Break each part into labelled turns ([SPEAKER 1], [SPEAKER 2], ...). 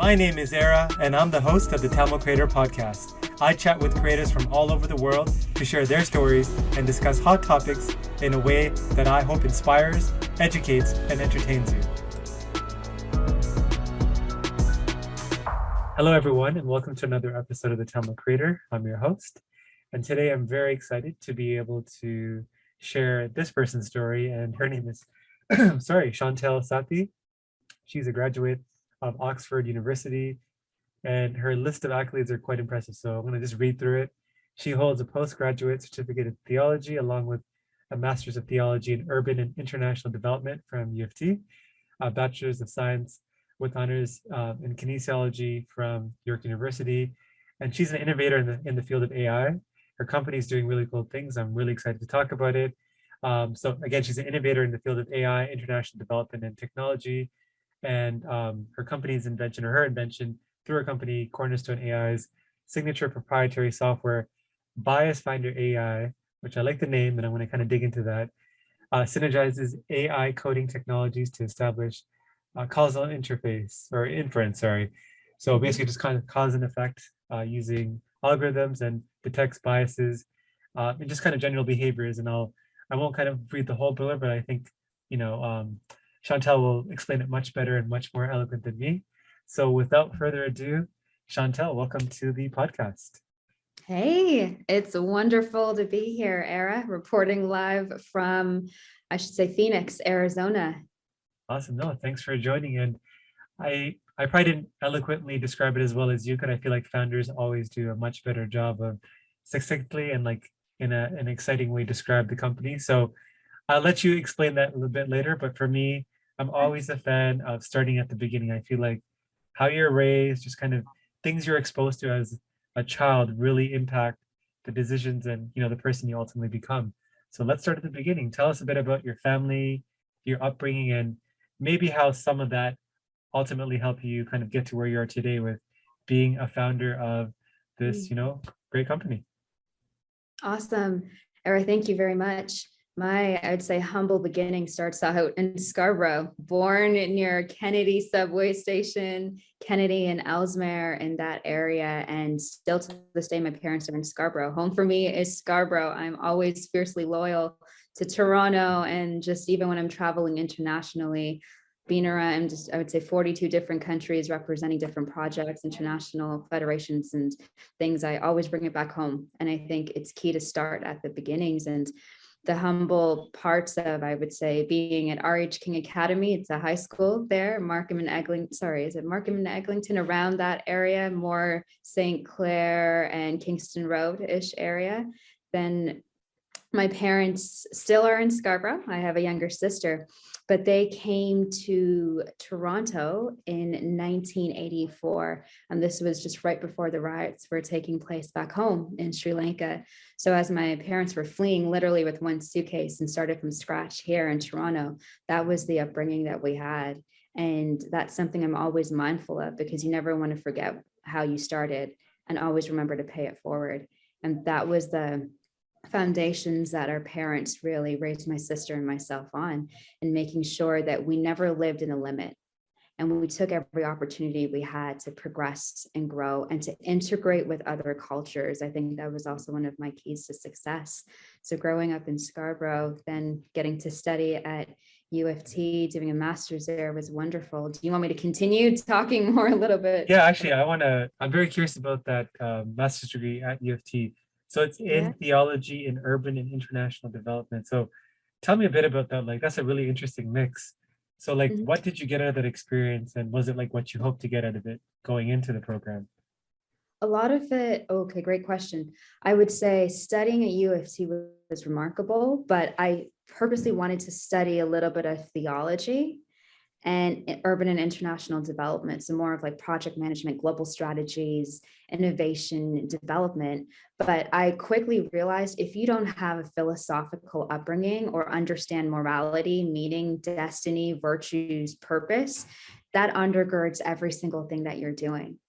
[SPEAKER 1] My name is Era, and I'm the host of the Telmo Creator Podcast. I chat with creators from all over the world to share their stories and discuss hot topics in a way that I hope inspires, educates, and entertains you. Hello, everyone, and welcome to another episode of the Telmo Creator. I'm your host, and today I'm very excited to be able to share this person's story, and her name is, Chantal Sathi. She's a graduate of Oxford University, and her list of accolades are quite impressive. So I'm going to just read through it. She holds a postgraduate certificate in theology, along with a master's of theology in urban and international development from UofT, a bachelor's of science with honors in kinesiology from York University. And she's an innovator in the field of AI. Her company is doing really cool things. I'm really excited to talk about it. So again, she's an innovator in the field of AI, international development, and technology. And her company's invention, or her invention through her company, CornerstoneAI's signature proprietary software, Bias Finder AI, which I like the name, and I'm going to kind of dig into that, synergizes AI coding technologies to establish causal interface or inference, So basically just kind of cause and effect using algorithms and detects biases and just kind of general behaviors. And I won't kind of read the whole blurb, but I think, Chantal will explain it much better and much more eloquent than me. So without further ado, Chantal, welcome to the podcast.
[SPEAKER 2] Hey, it's wonderful to be here, Era, reporting live from, I should say, Phoenix, Arizona.
[SPEAKER 1] Awesome. No, thanks for joining. And I probably didn't eloquently describe it as well as you could. I feel like founders always do a much better job of succinctly and like in an exciting way describe the company. So I'll let you explain that a little bit later. But for me, I'm always a fan of starting at the beginning. I feel like how you're raised, just kind of things you're exposed to as a child really impact the decisions and, the person you ultimately become. So let's start at the beginning. Tell us a bit about your family, your upbringing, and maybe how some of that ultimately helped you kind of get to where you are today with being a founder of this, great company.
[SPEAKER 2] Awesome. Era, thank you very much. I would say, humble beginning starts out in Scarborough, born near Kennedy subway station, Kennedy and Ellesmere in that area. And still to this day, my parents are in Scarborough. Home for me is Scarborough. I'm always fiercely loyal to Toronto. And just even when I'm traveling internationally, being around, I would say 42 different countries representing different projects, international federations and things, I always bring it back home. And I think it's key to start at the beginnings and the humble parts of, I would say, being at R.H. King Academy. It's a high school there, Markham and Eglinton, around that area, more St. Clair and Kingston Road-ish area. Then my parents still are in Scarborough. I have a younger sister, but they came to Toronto in 1984. And this was just right before the riots were taking place back home in Sri Lanka. So as my parents were fleeing literally with one suitcase and started from scratch here in Toronto, that was the upbringing that we had. And that's something I'm always mindful of, because you never want to forget how you started and always remember to pay it forward. And that was the foundations that our parents really raised my sister and myself on, and making sure that we never lived in a limit. And we took every opportunity we had to progress and grow and to integrate with other cultures. I think that was also one of my keys to success. So growing up in Scarborough, then getting to study at UofT, doing a master's there was wonderful. Do you want me to continue talking more a little bit?
[SPEAKER 1] Yeah, actually, I'm very curious about that master's degree at UofT. So it's in theology in urban and international development. So tell me a bit about that. Like, that's a really interesting mix. So like, what did you get out of that experience? And was it like what you hoped to get out of it going into the program?
[SPEAKER 2] A lot of it, okay, great question. I would say studying at UofT was remarkable, but I purposely wanted to study a little bit of theology and urban and international development. So more of like project management, global strategies, innovation, development. But I quickly realized if you don't have a philosophical upbringing or understand morality, meaning, destiny, virtues, purpose, that undergirds every single thing that you're doing.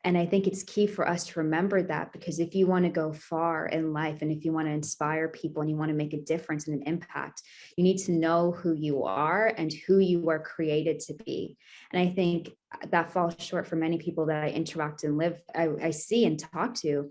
[SPEAKER 2] And I think it's key for us to remember that, because if you want to go far in life and if you want to inspire people and you want to make a difference and an impact, you need to know who you are and who you are created to be. And I think that falls short for many people that I interact and live, I see and talk to.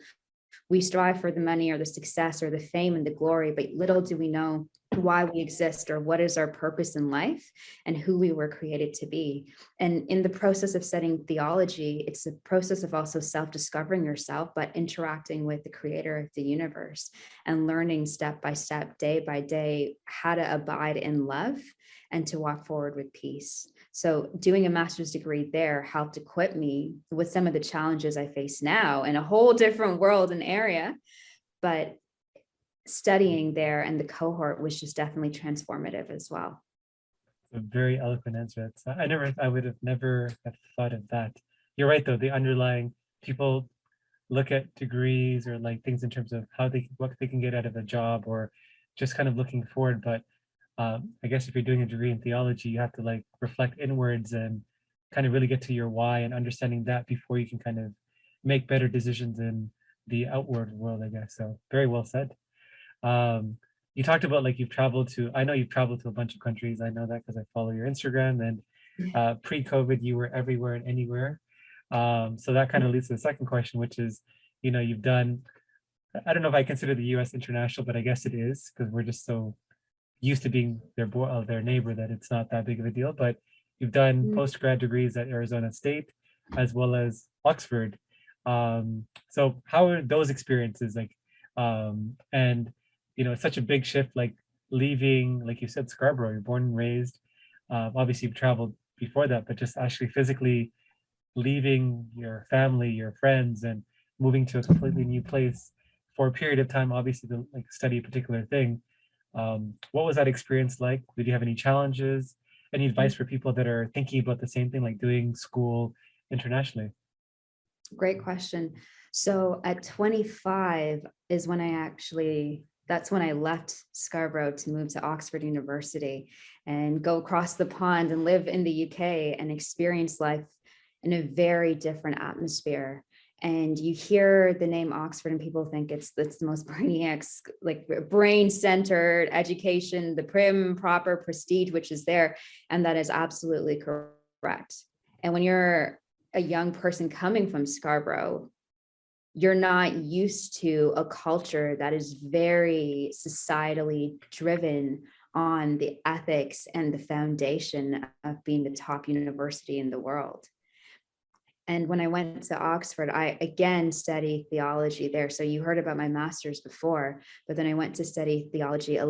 [SPEAKER 2] We strive for the money or the success or the fame and the glory, but little do we know why we exist or what is our purpose in life and who we were created to be. And in the process of studying theology, it's a process of also self-discovering yourself, but interacting with the creator of the universe and learning step by step, day by day, how to abide in love and to walk forward with peace. So doing a master's degree there helped equip me with some of the challenges I face now in a whole different world and area. But studying there and the cohort was just definitely transformative as well.
[SPEAKER 1] A very eloquent answer. I would have never have thought of that. You're right though, the underlying people look at degrees or like things in terms of what they can get out of a job or just kind of looking forward. But I guess if you're doing a degree in theology, you have to like reflect inwards and kind of really get to your why and understanding that before you can kind of make better decisions in the outward world, I guess. So very well said. You talked about like I know you've traveled to a bunch of countries. I know that because I follow your Instagram, and pre-COVID, you were everywhere and anywhere. So that kind of leads to the second question, which is, you've done, I don't know if I consider the US international, but I guess it is because we're just so used to being their neighbor that it's not that big of a deal. But you've done post-grad degrees at Arizona State as well as Oxford. So how are those experiences like? And it's such a big shift, like leaving, like you said, Scarborough, you're born and raised. Obviously you've traveled before that, but just actually physically leaving your family, your friends, and moving to a completely new place for a period of time, obviously to like study a particular thing. What was that experience like? Did you have any challenges? Any advice for people that are thinking about the same thing, like doing school internationally?
[SPEAKER 2] Great question. So at 25 is when that's when I left Scarborough to move to Oxford University and go across the pond and live in the UK and experience life in a very different atmosphere. And you hear the name Oxford and people think it's the most brainiac, like brain-centered education, the prim, proper prestige, which is there. And that is absolutely correct. And when you're a young person coming from Scarborough, you're not used to a culture that is very societally driven on the ethics and the foundation of being the top university in the world. And when I went to Oxford, I again studied theology there. So you heard about my master's before, but then I went to study theology, a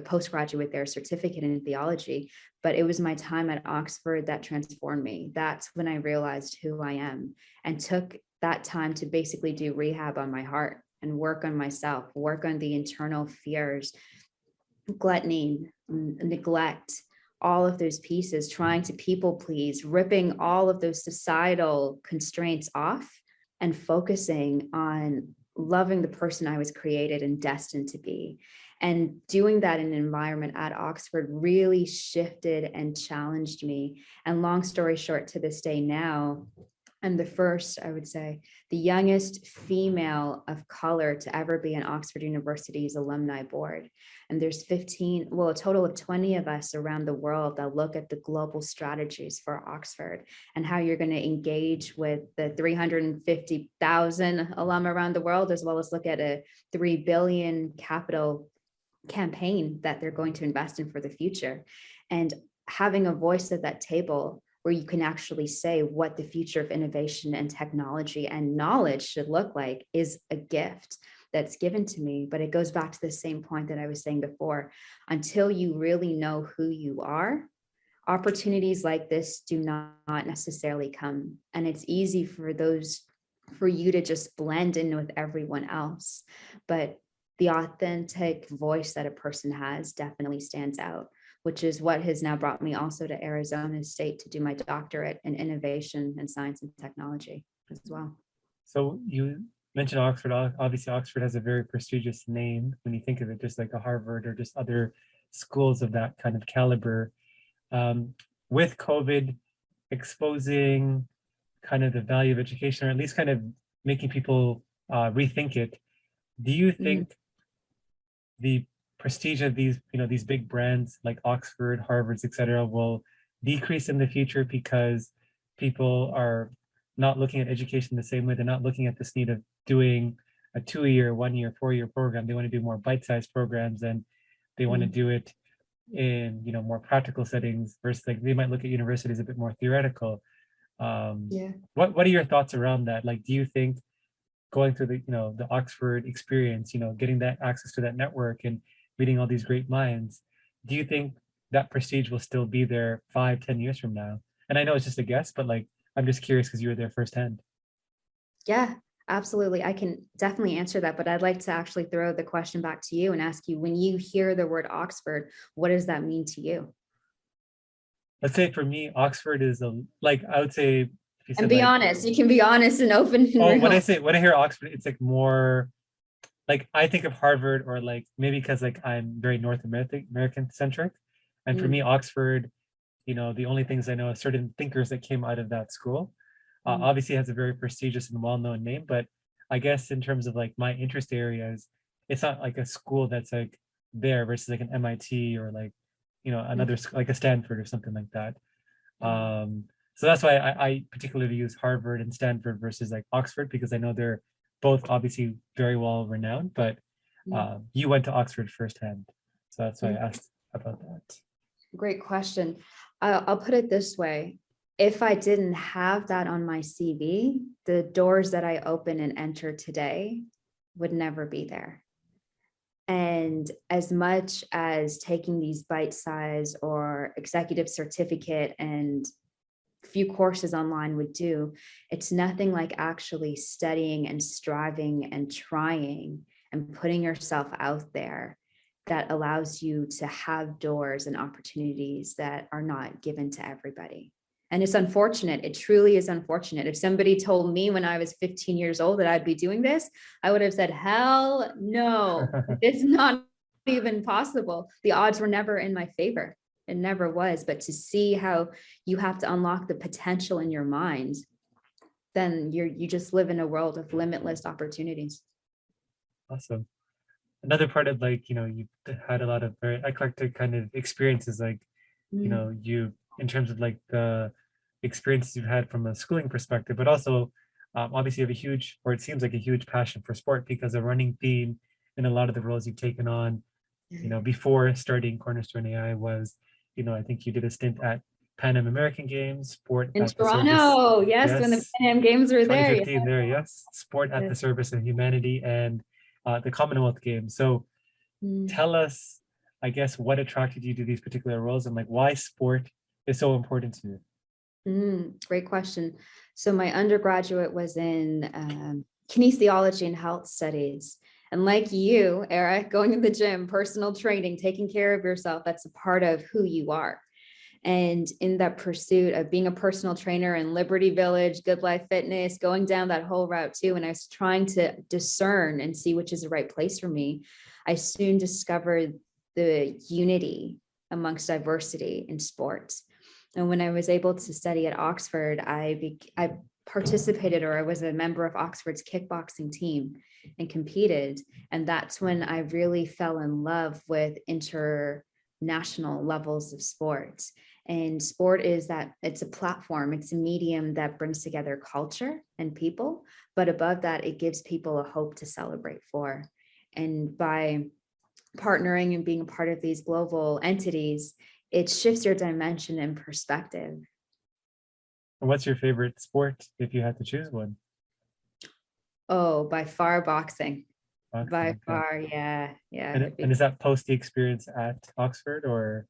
[SPEAKER 2] postgraduate there, certificate in theology. But it was my time at Oxford that transformed me. That's when I realized who I am and took that time to basically do rehab on my heart and work on myself, work on the internal fears, gluttony, neglect, all of those pieces, trying to people please, ripping all of those societal constraints off and focusing on loving the person I was created and destined to be. And doing that in an environment at Oxford really shifted and challenged me. And long story short, to this day now, I'm the first, I would say, the youngest female of color to ever be on Oxford University's alumni board. And there's a total of 20 of us around the world that look at the global strategies for Oxford and how you're going to engage with the 350,000 alum around the world, as well as look at a 3 billion capital campaign that they're going to invest in for the future. And having a voice at that table where you can actually say what the future of innovation and technology and knowledge should look like is a gift that's given to me. But it goes back to the same point that I was saying before. Until you really know who you are, opportunities like this do not necessarily come. And it's easy for you to just blend in with everyone else. But the authentic voice that a person has definitely stands out, which is what has now brought me also to Arizona State to do my doctorate in innovation and science and technology as well.
[SPEAKER 1] So you mentioned Oxford. Obviously, Oxford has a very prestigious name when you think of it, just like a Harvard or just other schools of that kind of caliber. With COVID exposing kind of the value of education, or at least kind of making people rethink it. Do you
[SPEAKER 2] Mm,
[SPEAKER 1] think the prestige of these, these big brands like Oxford, Harvard's, etc., will decrease in the future because people are not looking at education the same way? They're not looking at this need of doing a 2-year, 1-year, 4-year program. They want to do more bite-sized programs, and they want to
[SPEAKER 2] mm,
[SPEAKER 1] do it in more practical settings versus like they might look at universities a bit more theoretical.
[SPEAKER 2] yeah.
[SPEAKER 1] What are your thoughts around that? Like, do you think going through the the Oxford experience, getting that access to that network and meeting all these great minds, do you think that prestige will still be there 5, 10 years from now? And I know it's just a guess, but like I'm just curious because you were there firsthand.
[SPEAKER 2] Yeah, absolutely. I can definitely answer that, but I'd like to actually throw the question back to you and ask you, when you hear the word Oxford, what does that mean to you?
[SPEAKER 1] Let's say for me, Oxford is like I would say if you
[SPEAKER 2] And
[SPEAKER 1] said
[SPEAKER 2] be
[SPEAKER 1] like,
[SPEAKER 2] honest, you can be honest and open and
[SPEAKER 1] oh,
[SPEAKER 2] real.
[SPEAKER 1] when I hear Oxford, it's like more like I think of Harvard, or like maybe because like I'm very North American centric. And for
[SPEAKER 2] Mm,
[SPEAKER 1] me, Oxford, the only things I know are certain thinkers that came out of that school.
[SPEAKER 2] mm,
[SPEAKER 1] Obviously, it has a very prestigious and well-known name, but I guess in terms of like my interest areas, it's not like a school that's like there versus like an MIT or like,
[SPEAKER 2] mm,
[SPEAKER 1] another like a Stanford or something like that.
[SPEAKER 2] mm,
[SPEAKER 1] So that's why I particularly use Harvard and Stanford versus like Oxford, because I know they're both obviously very well renowned, but
[SPEAKER 2] mm,
[SPEAKER 1] you went to Oxford firsthand. So that's why I
[SPEAKER 2] mm.
[SPEAKER 1] asked about that.
[SPEAKER 2] Great question. I'll put it this way. If I didn't have that on my CV, the doors that I open and enter today would never be there. And as much as taking these bite size or executive certificate and few courses online would do, it's nothing like actually studying and striving and trying and putting yourself out there that allows you to have doors and opportunities that are not given to everybody. And it's unfortunate. It truly is unfortunate. If somebody told me when I was 15 years old that I'd be doing this, I would have said, hell no, it's not even possible. The odds were never in my favor. It never was. But to see how you have to unlock the potential in your mind, then you just live in a world of limitless opportunities.
[SPEAKER 1] Awesome. Another part of like, you had a lot of very eclectic kind of experiences, like,
[SPEAKER 2] Mm,
[SPEAKER 1] you in terms of like the experiences you've had from a schooling perspective, but also obviously you have a huge, or it seems like a huge passion for sport, because a running theme in a lot of the roles you've taken on, before starting Cornerstone AI was, I think you did a stint at Pan American Games, sport
[SPEAKER 2] in
[SPEAKER 1] at the service.
[SPEAKER 2] Toronto, yes, when the
[SPEAKER 1] Yes,
[SPEAKER 2] Pan Am Games were there.
[SPEAKER 1] 2015 there, yes. Sport at the
[SPEAKER 2] Yes.
[SPEAKER 1] service of humanity, and the Commonwealth Games. So
[SPEAKER 2] Mm,
[SPEAKER 1] tell us, I guess, what attracted you to these particular roles, and like why sport is so important to you.
[SPEAKER 2] great question. So my undergraduate was in kinesiology and health studies. And like you, Eric, going to the gym, personal training, taking care of yourself, that's a part of who you are. And in that pursuit of being a personal trainer in Liberty Village, Good Life Fitness, going down that whole route too, and I was trying to discern and see which is the right place for me, I soon discovered the unity amongst diversity in sports. And when I was able to study at Oxford, I participated, or I was a member of Oxford's kickboxing team and competed. And that's when I really fell in love with international levels of sports. And sport is that it's a platform, it's a medium that brings together culture and people. But above that, it gives people a hope to celebrate for. And by partnering and being a part of these global entities, it shifts your dimension and perspective.
[SPEAKER 1] And what's your favorite sport if you had to choose one?
[SPEAKER 2] Oh, by far boxing. By
[SPEAKER 1] Boxing, okay.
[SPEAKER 2] far, yeah, yeah.
[SPEAKER 1] And is that post the experience at Oxford, or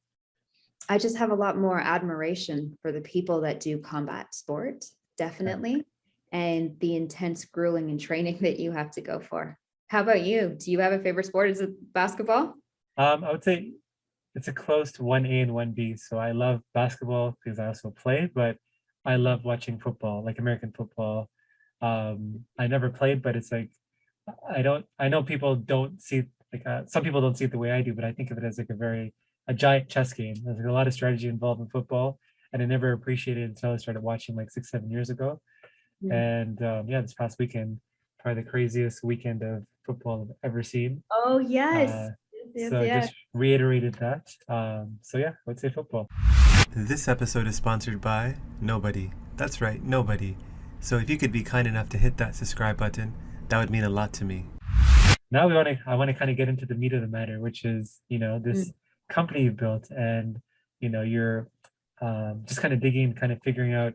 [SPEAKER 2] I just have a lot more admiration for the people that do combat sport,
[SPEAKER 1] okay.
[SPEAKER 2] definitely, and the intense grueling and training that you have to go for. How about you? Do you have a favorite sport? Is it basketball?
[SPEAKER 1] I would say it's a close to 1A and 1B. So I love basketball because I also play, but I love watching football, like American football. I never played, but it's like I know people don't see like some people don't see it the way I do, but I think of it as like a giant chess game. There's like a lot of strategy involved in football, and I never appreciated it until I started watching like 6, 7 years ago. And yeah, this past weekend, probably the craziest weekend of football I've ever seen.
[SPEAKER 2] Oh, yes.
[SPEAKER 1] Uh,
[SPEAKER 2] Yes,
[SPEAKER 1] so I
[SPEAKER 2] yes.
[SPEAKER 1] just reiterated that. So yeah, let's say football. This episode is sponsored by nobody. That's right, nobody. So if you could be kind enough to hit that subscribe button, that would mean a lot to me. Now I want to kind of get into the meat of the matter, which is,
[SPEAKER 2] Mm.
[SPEAKER 1] this company you've built, and you're just kind of digging, kind of figuring out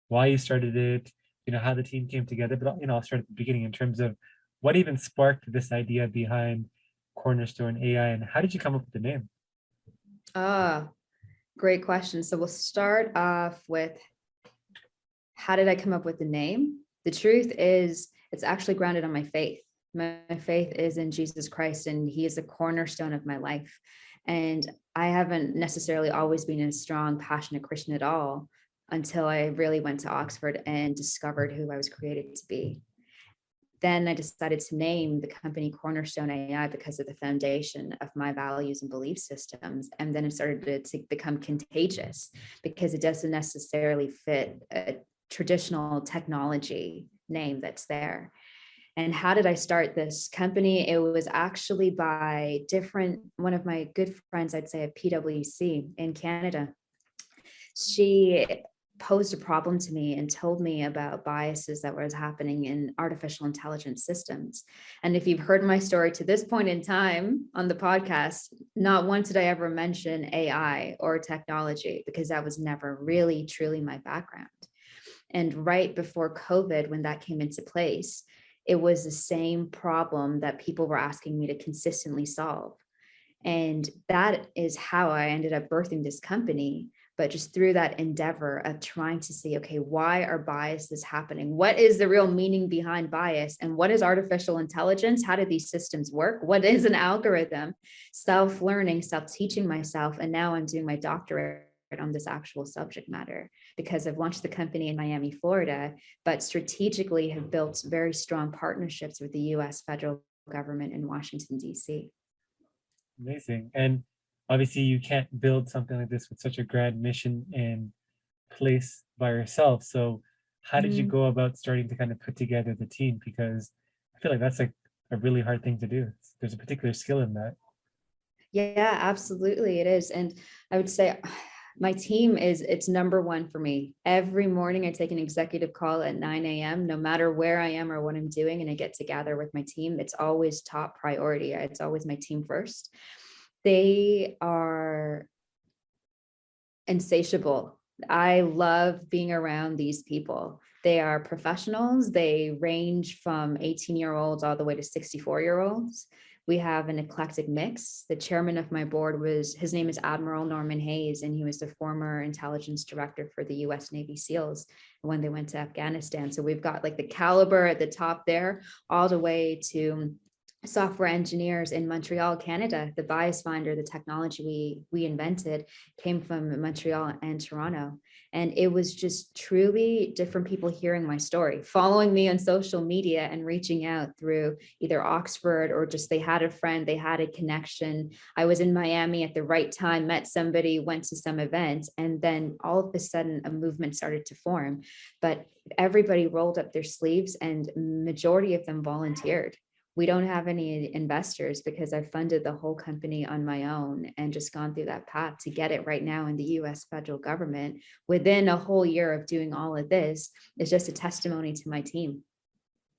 [SPEAKER 1] why you started it, how the team came together. But I'll start at the beginning in terms of what even sparked this idea behind Cornerstone AI, and how did you come up with the name?
[SPEAKER 2] Ah, great question. So we'll start off with, how did I come up with the name? The truth is, it's actually grounded on my faith. My faith is in Jesus Christ, and he is the cornerstone of my life. And I haven't necessarily always been a strong, passionate Christian at all until I really went to Oxford and discovered who I was created to be. Then I decided to name the company Cornerstone AI because of the foundation of my values and belief systems. And then it started to become contagious because it doesn't necessarily fit a traditional technology name that's there. And how did I start this company? It was actually by one of my good friends, I'd say at PwC in Canada. She posed a problem to me and told me about biases that was happening in artificial intelligence systems. And if you've heard my story to this point in time on the podcast, not once did I ever mention AI or technology, because that was never really truly my background. And right before COVID, when that came into place, it was the same problem that people were asking me to consistently solve. And that is how I ended up birthing this company. But just through that endeavor of trying to see, okay, why are biases happening? What is the real meaning behind bias? And what is artificial intelligence? How do these systems work? What is an algorithm? Self-learning, self-teaching myself. And now I'm doing my doctorate on this actual subject matter, because I've launched the company in Miami, Florida, but strategically have built very strong partnerships with the US federal government in Washington, D.C.
[SPEAKER 1] Amazing. And obviously, you can't build something like this with such a grand mission in place by yourself. So, how did you
[SPEAKER 2] Mhm.
[SPEAKER 1] go about starting to kind of put together the team? Because I feel like that's like a really hard thing to do. There's a particular skill in that.
[SPEAKER 2] Yeah, absolutely. It is. And I would say my team it's number one for me. Every morning I take an executive call at 9 a.m., no matter where I am or what I'm doing, and I get to gather with my team. It's always top priority. It's always my team first. They are insatiable. I love being around these people. They are professionals. They range from 18-year-olds all the way to 64-year-olds. We have an eclectic mix. The chairman of my board his name is Admiral Norman Hayes, and he was the former intelligence director for the US Navy SEALs when they went to Afghanistan. So we've got like the caliber at the top there, all the way to software engineers in Montreal, Canada. The bias finder, the technology we invented, came from Montreal and Toronto. And it was just truly different people hearing my story, following me on social media and reaching out through either Oxford or just they had a friend, they had a connection. I was in Miami at the right time, met somebody, went to some event, and then all of a sudden a movement started to form. But everybody rolled up their sleeves and majority of them volunteered. We don't have any investors because I funded the whole company on my own and just gone through that path to get it right now in the US federal government within a whole year of doing all of this is just a testimony to my team.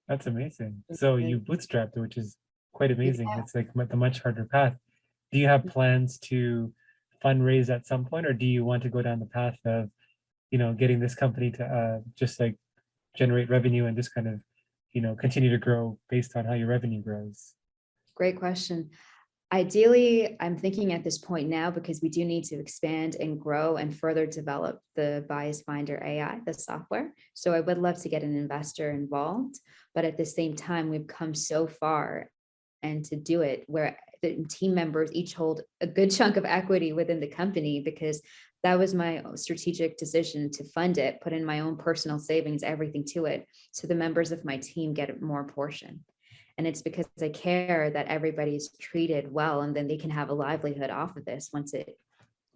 [SPEAKER 1] That's amazing. So you bootstrapped, which is quite amazing.
[SPEAKER 2] Yeah.
[SPEAKER 1] It's like the much harder path. Do you have plans to fundraise at some point, or do you want to go down the path of, getting this company to just like generate revenue and just kind of, continue to grow based on how your revenue grows?
[SPEAKER 2] Great question. Ideally, I'm thinking at this point now, because we do need to expand and grow and further develop the Bias Finder AI, the software. So I would love to get an investor involved, but at the same time, we've come so far, and to do it where the team members each hold a good chunk of equity within the company, because that was my strategic decision to fund it, put in my own personal savings, everything to it. So the members of my team get more portion. And it's because I care that everybody's treated well, and then they can have a livelihood off of this once it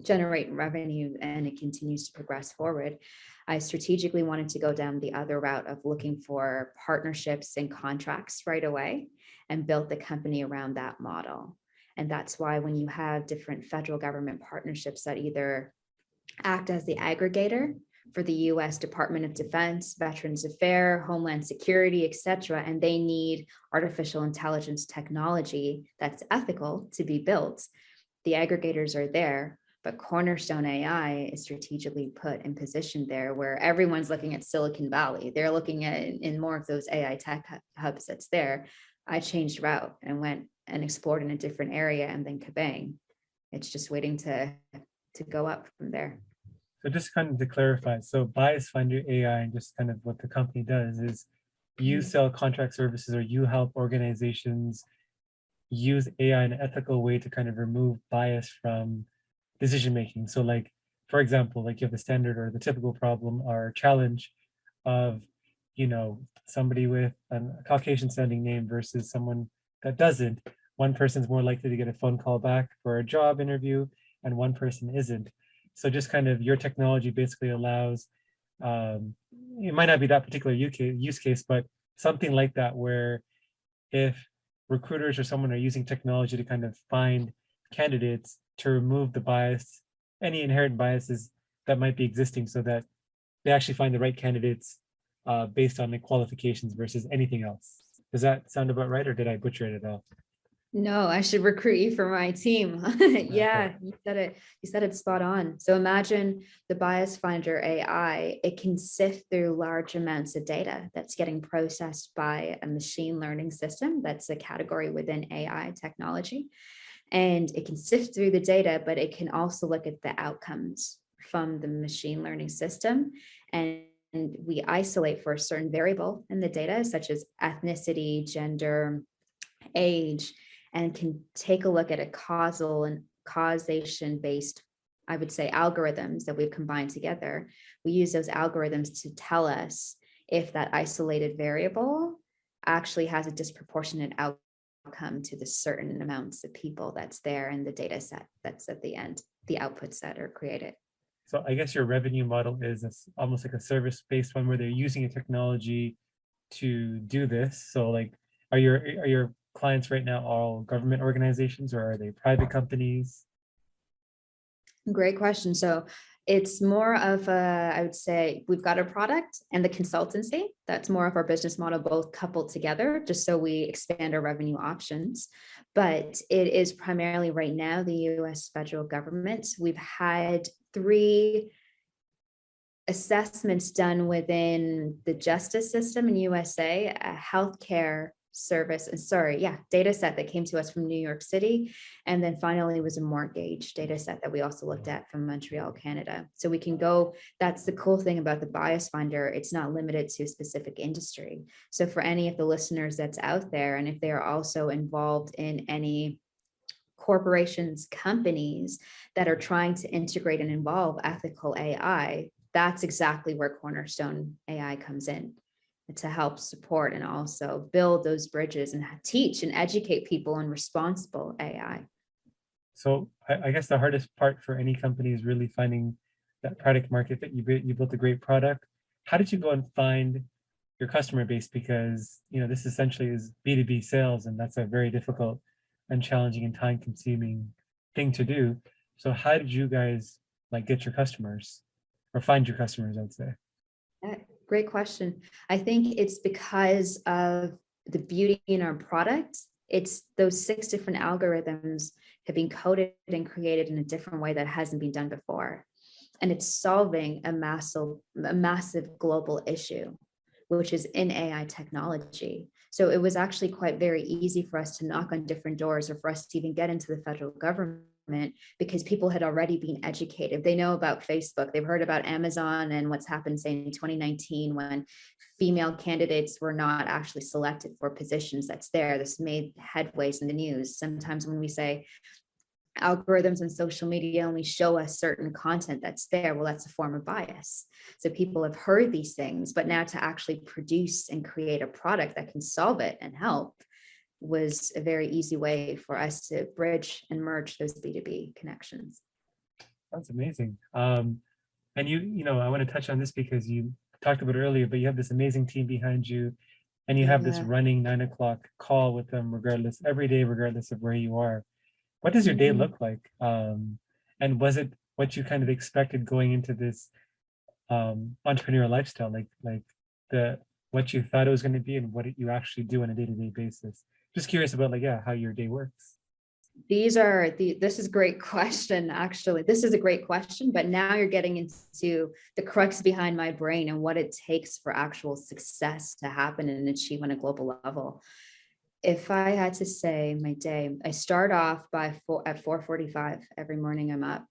[SPEAKER 2] generate revenue and it continues to progress forward, I strategically wanted to go down the other route of looking for partnerships and contracts right away and built the company around that model. And that's why when you have different federal government partnerships that either act as the aggregator for the US Department of Defense, Veterans Affairs, Homeland Security, et cetera, and they need artificial intelligence technology that's ethical to be built, the aggregators are there. But Cornerstone AI is strategically put in position there where everyone's looking at Silicon Valley. They're looking at in more of those AI tech hubs that's there. I changed route and went and explored in a different area, and then kabang, it's just waiting to go up from there.
[SPEAKER 1] So just kind of to clarify, so Bias Finder AI and just kind of what the company does is you sell contract services or you help organizations use AI in an ethical way to kind of remove bias from decision making. So like, for example, like you have the standard or the typical problem or challenge of, somebody with a Caucasian sounding name versus someone that doesn't. One person's more likely to get a phone call back for a job interview and one person isn't. So just kind of your technology basically allows, it might not be that particular use case, but something like that where if recruiters or someone are using technology to kind of find candidates to remove the bias, any inherent biases that might be existing so that they actually find the right candidates based on the qualifications versus anything else. Does that sound about right, or did I butcher it at all?
[SPEAKER 2] No, I should recruit you for my team. Yeah, you said it spot on. So imagine the Bias Finder AI, it can sift through large amounts of data that's getting processed by a machine learning system. That's a category within AI technology. And it can sift through the data, but it can also look at the outcomes from the machine learning system. And we isolate for a certain variable in the data, such as ethnicity, gender, age, and can take a look at a causal and causation based, I would say, algorithms that we've combined together. We use those algorithms to tell us if that isolated variable actually has a disproportionate outcome to the certain amounts of people that's there in the data set that's at the end, the outputs that are created.
[SPEAKER 1] So I guess your revenue model is almost like a service-based one where they're using a technology to do this. So like, are your clients right now all government organizations or are they private companies?
[SPEAKER 2] Great question. So it's more of a, I would say we've got a product and the consultancy. That's more of our business model, both coupled together, just so we expand our revenue options. But it is primarily right now the US federal government. We've had 3 assessments done within the justice system in USA, a healthcare service, data set that came to us from New York City. And then finally was a mortgage data set that we also looked at from Montreal, Canada. So we can go, that's the cool thing about the Bias Finder, it's not limited to a specific industry. So for any of the listeners that's out there, and if they are also involved in any corporations, companies that are trying to integrate and involve ethical AI, that's exactly where Cornerstone AI comes in, to help support and also build those bridges and teach and educate people on responsible AI.
[SPEAKER 1] So I guess the hardest part for any company is really finding that product market that you built a great product. How did you go and find your customer base? Because this essentially is B2B sales, and that's a very difficult and challenging and time-consuming thing to do. So how did you guys get your customers or find your customers, I'd say?
[SPEAKER 2] Great question. I think it's because of the beauty in our product. It's those 6 different algorithms have been coded and created in a different way that hasn't been done before. And it's solving a massive global issue, which is in AI technology. So it was actually quite very easy for us to knock on different doors or for us to even get into the federal government because people had already been educated. They know about Facebook. They've heard about Amazon and what's happened, say, in 2019 when female candidates were not actually selected for positions that's there. This made headways in the news. Sometimes when we say algorithms and social media only show us certain content that's there, well, that's a form of bias. So people have heard these things, but now to actually produce and create a product that can solve it and help was a very easy way for us to bridge and merge those B2B connections.
[SPEAKER 1] That's amazing. And I want to touch on this because you talked about it earlier, but you have this amazing team behind you, and you have this
[SPEAKER 2] Yeah.
[SPEAKER 1] running 9 o'clock call with them regardless, every day, regardless of where you are. What does your day
[SPEAKER 2] Mhm.
[SPEAKER 1] look like? And was it what you kind of expected going into this entrepreneurial lifestyle, like the what you thought it was going to be and what you actually do on a day-to-day basis? Just curious about like, yeah, how your day works.
[SPEAKER 2] This is a great question, actually. This is a great question, but now you're getting into the crux behind my brain and what it takes for actual success to happen and achieve on a global level. If I had to say my day, I start off at 4:45 every morning. I'm up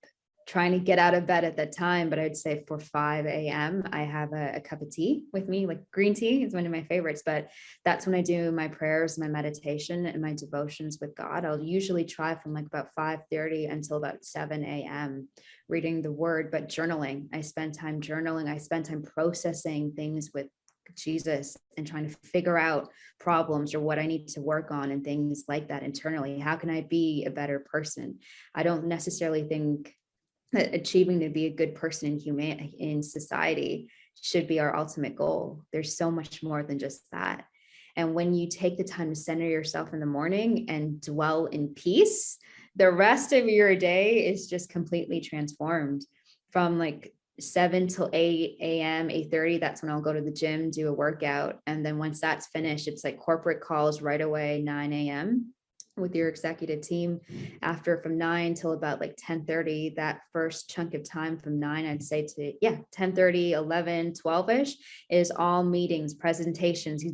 [SPEAKER 2] trying to get out of bed at that time, but I'd say for 5 a.m. I have a cup of tea with me, like green tea is one of my favorites, but that's when I do my prayers, my meditation, and my devotions with God. I'll usually try from like about 5:30 until about 7 a.m. reading the word, but journaling. I spend time journaling. I spend time processing things with Jesus and trying to figure out problems or what I need to work on and things like that internally. How can I be a better person? I don't necessarily think that achieving to be a good person in society should be our ultimate goal. There's so much more than just that. And when you take the time to center yourself in the morning and dwell in peace, the rest of your day is just completely transformed. From like 7 till 8 a.m., 8:30, that's when I'll go to the gym, do a workout. And then once that's finished, it's like corporate calls right away, 9 a.m. with your executive team. After from 9 till about like 10:30, that first chunk of time from 9, I'd say to 10:30, 11, 12ish is all meetings, presentations,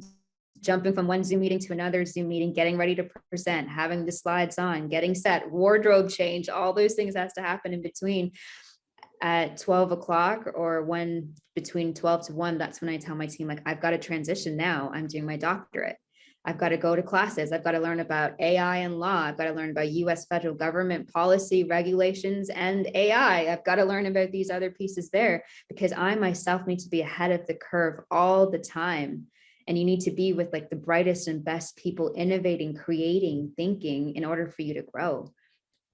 [SPEAKER 2] jumping from one Zoom meeting to another Zoom meeting, getting ready to present, having the slides on, getting set, wardrobe change, all those things has to happen in between. At 12 o'clock or when between 12 to 1, that's when I tell my team, like, I've got to transition now. I'm doing my doctorate. I've got to go to classes. I've got to learn about AI and law. I've got to learn about US federal government policy, regulations, and AI. I've got to learn about these other pieces there because I myself need to be ahead of the curve all the time. And you need to be with like the brightest and best people innovating, creating, thinking in order for you to grow.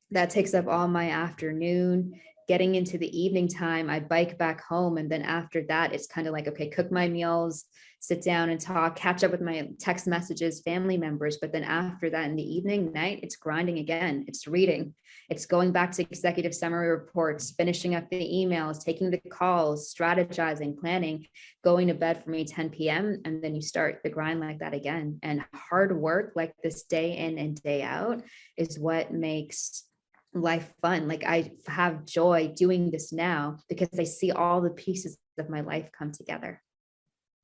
[SPEAKER 2] That takes up all my afternoon. Getting into the evening time, I bike back home. And then after that, it's kind of like, okay, cook my meals, sit down and talk, catch up with my text messages, family members. But then after that, in the evening, night, it's grinding again. It's reading. It's going back to executive summary reports, finishing up the emails, taking the calls, strategizing, planning, going to bed for me 10 p.m. And then you start the grind like that again. And hard work like this day in and day out is what makes life fun. Like I have joy doing this now because I see all the pieces of my life come together.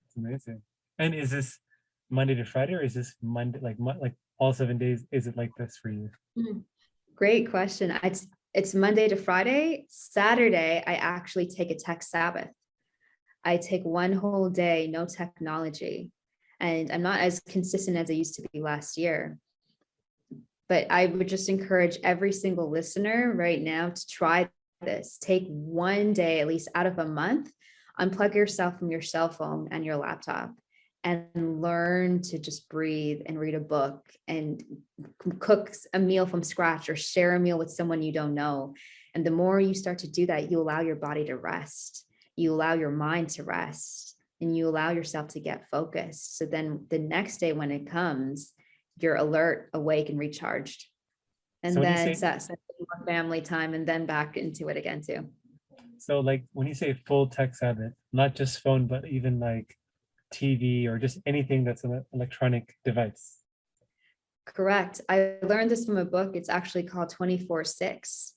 [SPEAKER 1] It's amazing. And is this Monday to Friday, or is this Monday like all 7 days? Is it like this for you?
[SPEAKER 2] Great question. It's Monday to Friday. Saturday, I actually take a tech Sabbath. I take one whole day, no technology. And I'm not as consistent as I used to be last year. But I would just encourage every single listener right now to try this. Take one day, at least out of a month, unplug yourself from your cell phone and your laptop and learn to just breathe and read a book and cook a meal from scratch or share a meal with someone you don't know. And the more you start to do that, you allow your body to rest, you allow your mind to rest, and you allow yourself to get focused. So then the next day when it comes, you're alert, awake, and recharged.
[SPEAKER 1] So
[SPEAKER 2] And
[SPEAKER 1] when you
[SPEAKER 2] then
[SPEAKER 1] say
[SPEAKER 2] set more family time and then back into it again too.
[SPEAKER 1] so like when you say full tech Sabbath, not just phone, but even like TV or just anything that's an electronic device.
[SPEAKER 2] Correct. I learned this from a book. It's actually called 24/6.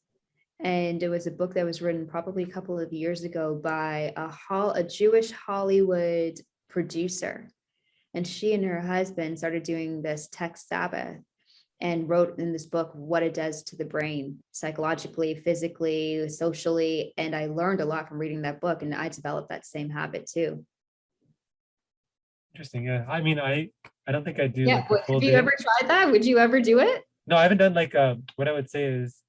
[SPEAKER 2] And it was a book that was written probably a couple of years ago by a Jewish Hollywood producer. And she and her husband started doing this tech Sabbath and wrote in this book what it does to the brain psychologically, physically, socially. And I learned a lot from reading that book, and I developed that same habit too.
[SPEAKER 1] Interesting. Yeah. I mean, I don't think I do
[SPEAKER 2] Yeah.
[SPEAKER 1] like a full
[SPEAKER 2] Have you
[SPEAKER 1] day.
[SPEAKER 2] ever tried that? Would you ever do it?
[SPEAKER 1] No, I haven't done like what I would say is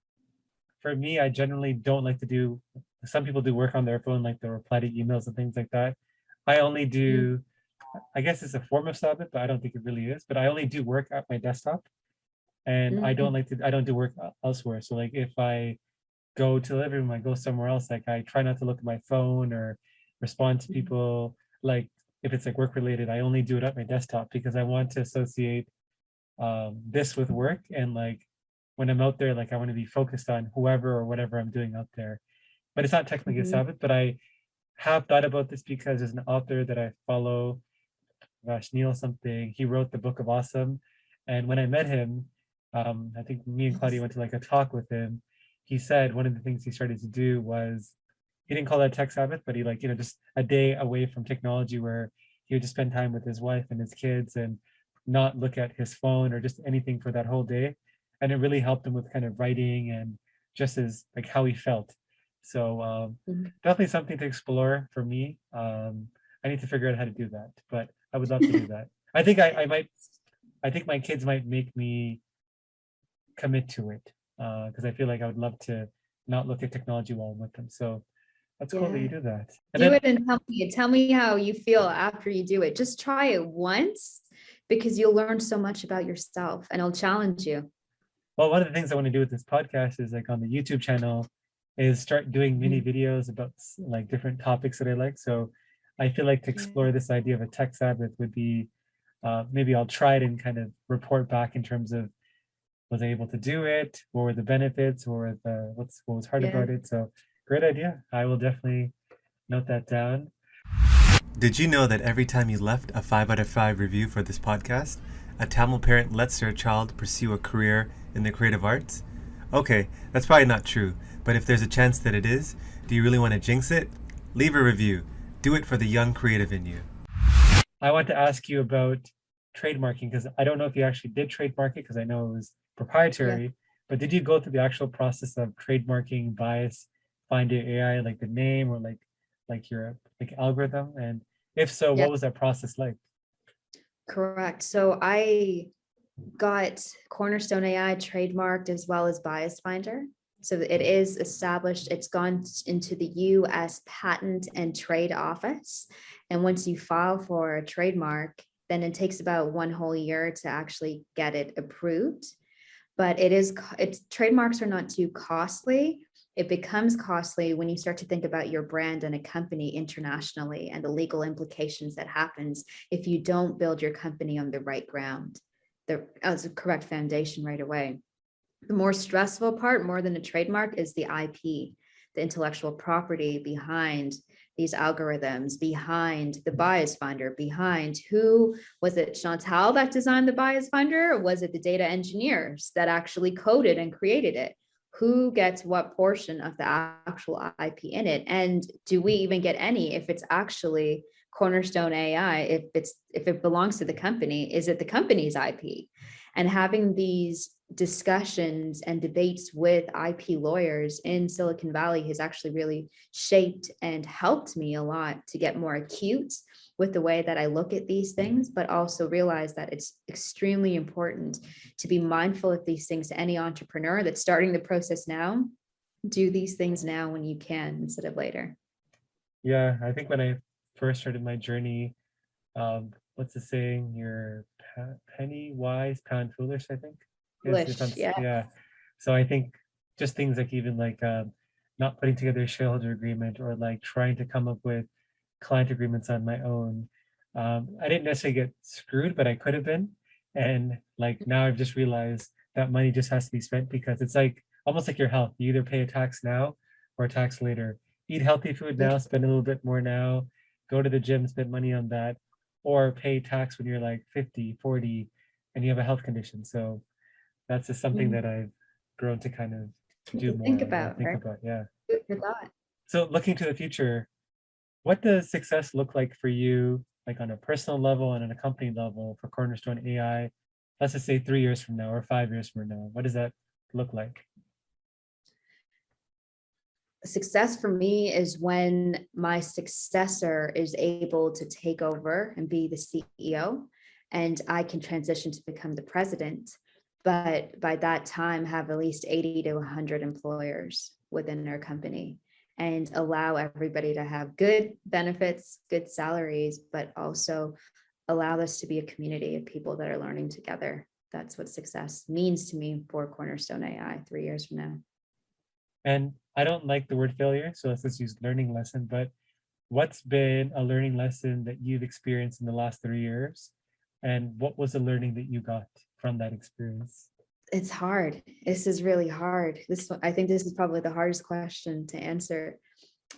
[SPEAKER 1] for me, I generally don't like to do, some people do work on their phone, like they'll reply to emails and things like that. I only
[SPEAKER 2] Mm,
[SPEAKER 1] do, I guess it's a form of Sabbath, but I don't think it really is. But I only do work at my desktop, and I
[SPEAKER 2] mm,
[SPEAKER 1] don't do work elsewhere. So like if I go to the living room, I go somewhere else. Like I try not to look at my phone or respond to people. Like if it's like work related, I only do it at my desktop because I want to associate this with work. And like when I'm out there, like I want to be focused on whoever or whatever I'm doing out there. But it's not technically a
[SPEAKER 2] Mhm.
[SPEAKER 1] Sabbath, but I have thought about this because there's an author that I follow, gosh, Neil something. He wrote the Book of Awesome. And when I met him, I think me and Claudia
[SPEAKER 2] Yes.
[SPEAKER 1] went to like a talk with him. He said one of the things he started to do was, he didn't call that tech Sabbath, but he like, just a day away from technology where he would just spend time with his wife and his kids and not look at his phone or just anything for that whole day. And it really helped him with kind of writing and just as like how he felt. So
[SPEAKER 2] Mhm.
[SPEAKER 1] definitely something to explore for me. I need to figure out how to do that, but I would love to do that. I think I might, I think my kids might make me commit to it because I feel like I would love to not look at technology while I'm with them. So that's cool that you
[SPEAKER 2] Yeah.
[SPEAKER 1] do that. And
[SPEAKER 2] Do
[SPEAKER 1] then,
[SPEAKER 2] it and tell me how you feel after you do it. Just try it once because you'll learn so much about yourself and it'll challenge you.
[SPEAKER 1] well, one of the things I want to do with this podcast is like on the YouTube channel is start doing mini
[SPEAKER 2] Mhm.
[SPEAKER 1] videos about like different topics that I like. So I feel like to
[SPEAKER 2] Yeah.
[SPEAKER 1] explore this idea of a tech Sabbath would be maybe I'll try it and kind of report back in terms of was I able to do it? What were the benefits? Or the what was hard
[SPEAKER 2] Yeah.
[SPEAKER 1] about it? So great idea. I will definitely note that down. Did you know that every time you left a 5 out of 5 review for this podcast, a Tamil parent lets their child pursue a career in the creative arts? Okay, that's probably not true, but if there's a chance that it is, do you really want to jinx it? Leave a review. Do it for the young creative in you. I want to ask you about trademarking because I don't know if you actually did trademark it because I know it was
[SPEAKER 2] Yeah.
[SPEAKER 1] proprietary, but did you go through the actual process of trademarking bias finder AI, like the name or like your like algorithm? And if so,
[SPEAKER 2] Yeah.
[SPEAKER 1] what was that process like?
[SPEAKER 2] Correct. So I got Cornerstone AI trademarked as well as Bias Finder. So it is established, it's gone into the US Patent and Trade Office. And once you file for a trademark, then it takes about one whole year to actually get it approved. But it's trademarks are not too costly. It becomes costly when you start to think about your brand and a company internationally and the legal implications that happens if you don't build your company on the right ground, as a correct foundation right away. The more stressful part, more than a trademark, is the IP, the intellectual property behind these algorithms, behind the bias finder, behind who was it, Chantal that designed the bias finder? Or was it the data engineers that actually coded and created it? Who gets what portion of the actual IP in it? And do we even get any if it's actually Cornerstone AI? If it belongs to the company, is it the company's IP? And having these discussions and debates with IP lawyers in Silicon Valley has actually really shaped and helped me a lot to get more acute with the way that I look at these things, but also realize that it's extremely important to be mindful of these things. Any entrepreneur that's starting the process now, do these things now when you can instead of later.
[SPEAKER 1] Yeah, I think when I first started my journey, what's the saying? You're penny wise, pound foolish, I think. Is if I'm
[SPEAKER 2] Foolish, yeah.
[SPEAKER 1] yeah. So I think just things like even like not putting together a shareholder agreement or like trying to come up with client agreements on my own. I didn't necessarily get screwed, but I could have been. And like now I've just realized that money just has to be spent because it's like almost like your health. You either pay a tax now or a tax later. Eat healthy food
[SPEAKER 2] Yeah.
[SPEAKER 1] now, spend a little bit more now, go to the gym, spend money on that, or pay tax when you're like 50, 40, and you have a health condition. So that's just something
[SPEAKER 2] Mhm.
[SPEAKER 1] that I've grown to kind of do
[SPEAKER 2] To think
[SPEAKER 1] more of or
[SPEAKER 2] about,
[SPEAKER 1] think
[SPEAKER 2] right?
[SPEAKER 1] about. Yeah.
[SPEAKER 2] Food for thought.
[SPEAKER 1] So looking to the future, what does success look like for you, like on a personal level and on a company level for Cornerstone AI? Let's just say 3 years from now or 5 years from now. What does that look like?
[SPEAKER 2] Success for me is when my successor is able to take over and be the CEO, and I can transition to become the president. But by that time, have at least 80 to 100 employers within our company and allow everybody to have good benefits, good salaries, but also allow us to be a community of people that are learning together. That's what success means to me for Cornerstone AI 3 years from now.
[SPEAKER 1] And I don't like the word failure, so let's just use learning lesson. But what's been a learning lesson that you've experienced in the last 3 years? And what was the learning that you got from that experience?
[SPEAKER 2] It's hard. This is really hard. I think this is probably the hardest question to answer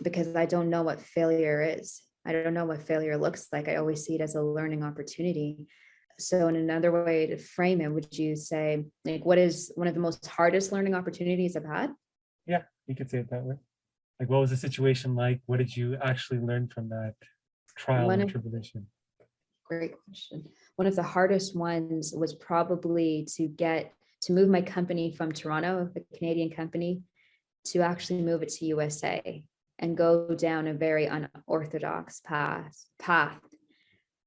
[SPEAKER 2] because I don't know what failure is. I don't know what failure looks like. I always see it as a learning opportunity. So in another way to frame it, would you say, like, what is one of the most hardest learning opportunities I've had?
[SPEAKER 1] Yeah, you could say it that way. Like, what was the situation like? What did you actually learn from that trial
[SPEAKER 2] One
[SPEAKER 1] and
[SPEAKER 2] of
[SPEAKER 1] tribulation?
[SPEAKER 2] Great question. One of the hardest ones was probably to move my company from Toronto, a Canadian company, to actually move it to USA and go down a very unorthodox path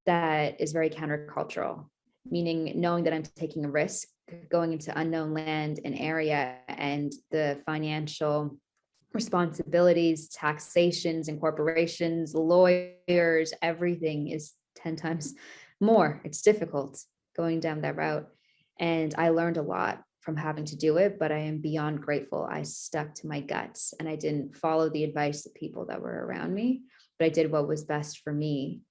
[SPEAKER 2] that is very countercultural, meaning knowing that I'm taking a risk, going into unknown land and area, and the financial responsibilities, taxations, incorporations, lawyers, everything is 10 times more. It's difficult going down that route. And I learned a lot from having to do it, but I am beyond grateful. I stuck to my guts and I didn't follow the advice of people that were around me, but I did what was best for me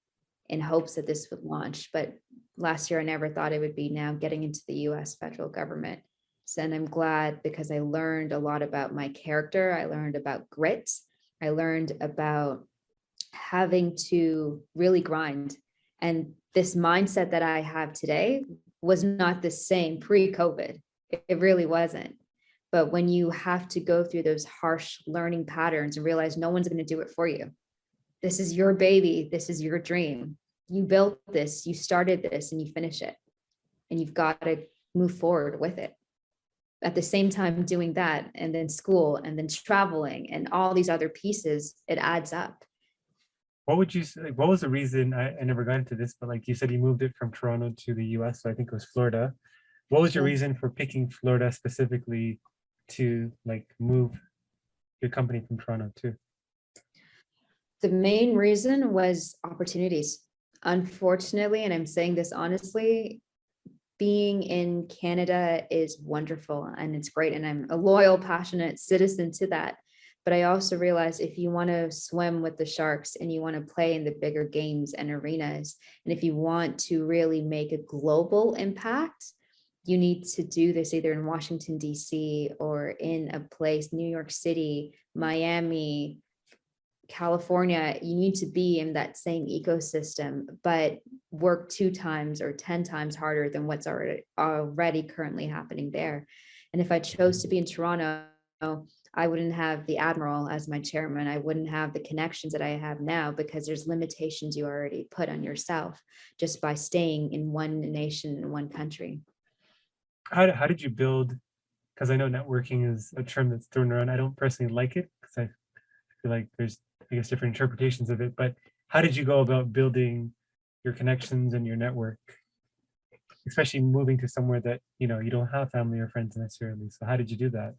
[SPEAKER 2] in hopes that this would launch. But last year, I never thought it would be now getting into the US federal government. So, and I'm glad because I learned a lot about my character. I learned about grit. I learned about having to really grind. And this mindset that I have today was not the same pre-COVID. It really wasn't. But when you have to go through those harsh learning patterns and realize no one's going to do it for you, this is your baby. This is your dream. You built this, you started this, and you finish it. And you've got to move forward with it. At the same time, doing that, and then school, and then traveling, and all these other pieces, it adds up.
[SPEAKER 1] What would you say, like, what was the reason, I never got into this, but like you said, you moved it from Toronto to the US, so I think it was Florida. What was your
[SPEAKER 2] Yeah.
[SPEAKER 1] reason for picking Florida specifically to like move your company from Toronto to?
[SPEAKER 2] The main reason was opportunities. Unfortunately, and I'm saying this honestly, being in Canada is wonderful and it's great. And I'm a loyal, passionate citizen to that. But I also realize if you want to swim with the sharks and you want to play in the bigger games and arenas, and if you want to really make a global impact, you need to do this either in Washington, D.C. or in a place, New York City, Miami, California. You need to be in that same ecosystem, but work 2 times or 10 times harder than what's already currently happening there. And if I chose to be in Toronto, I wouldn't have the admiral as my chairman. I wouldn't have the connections that I have now because there's limitations you already put on yourself just by staying in one nation in one country.
[SPEAKER 1] How did you build, because I know networking is a term that's thrown around. I don't personally like it because I feel like there's, I guess, different interpretations of it, but how did you go about building your connections and your network, especially moving to somewhere that, you know, you don't have family or friends necessarily? So how did you do that?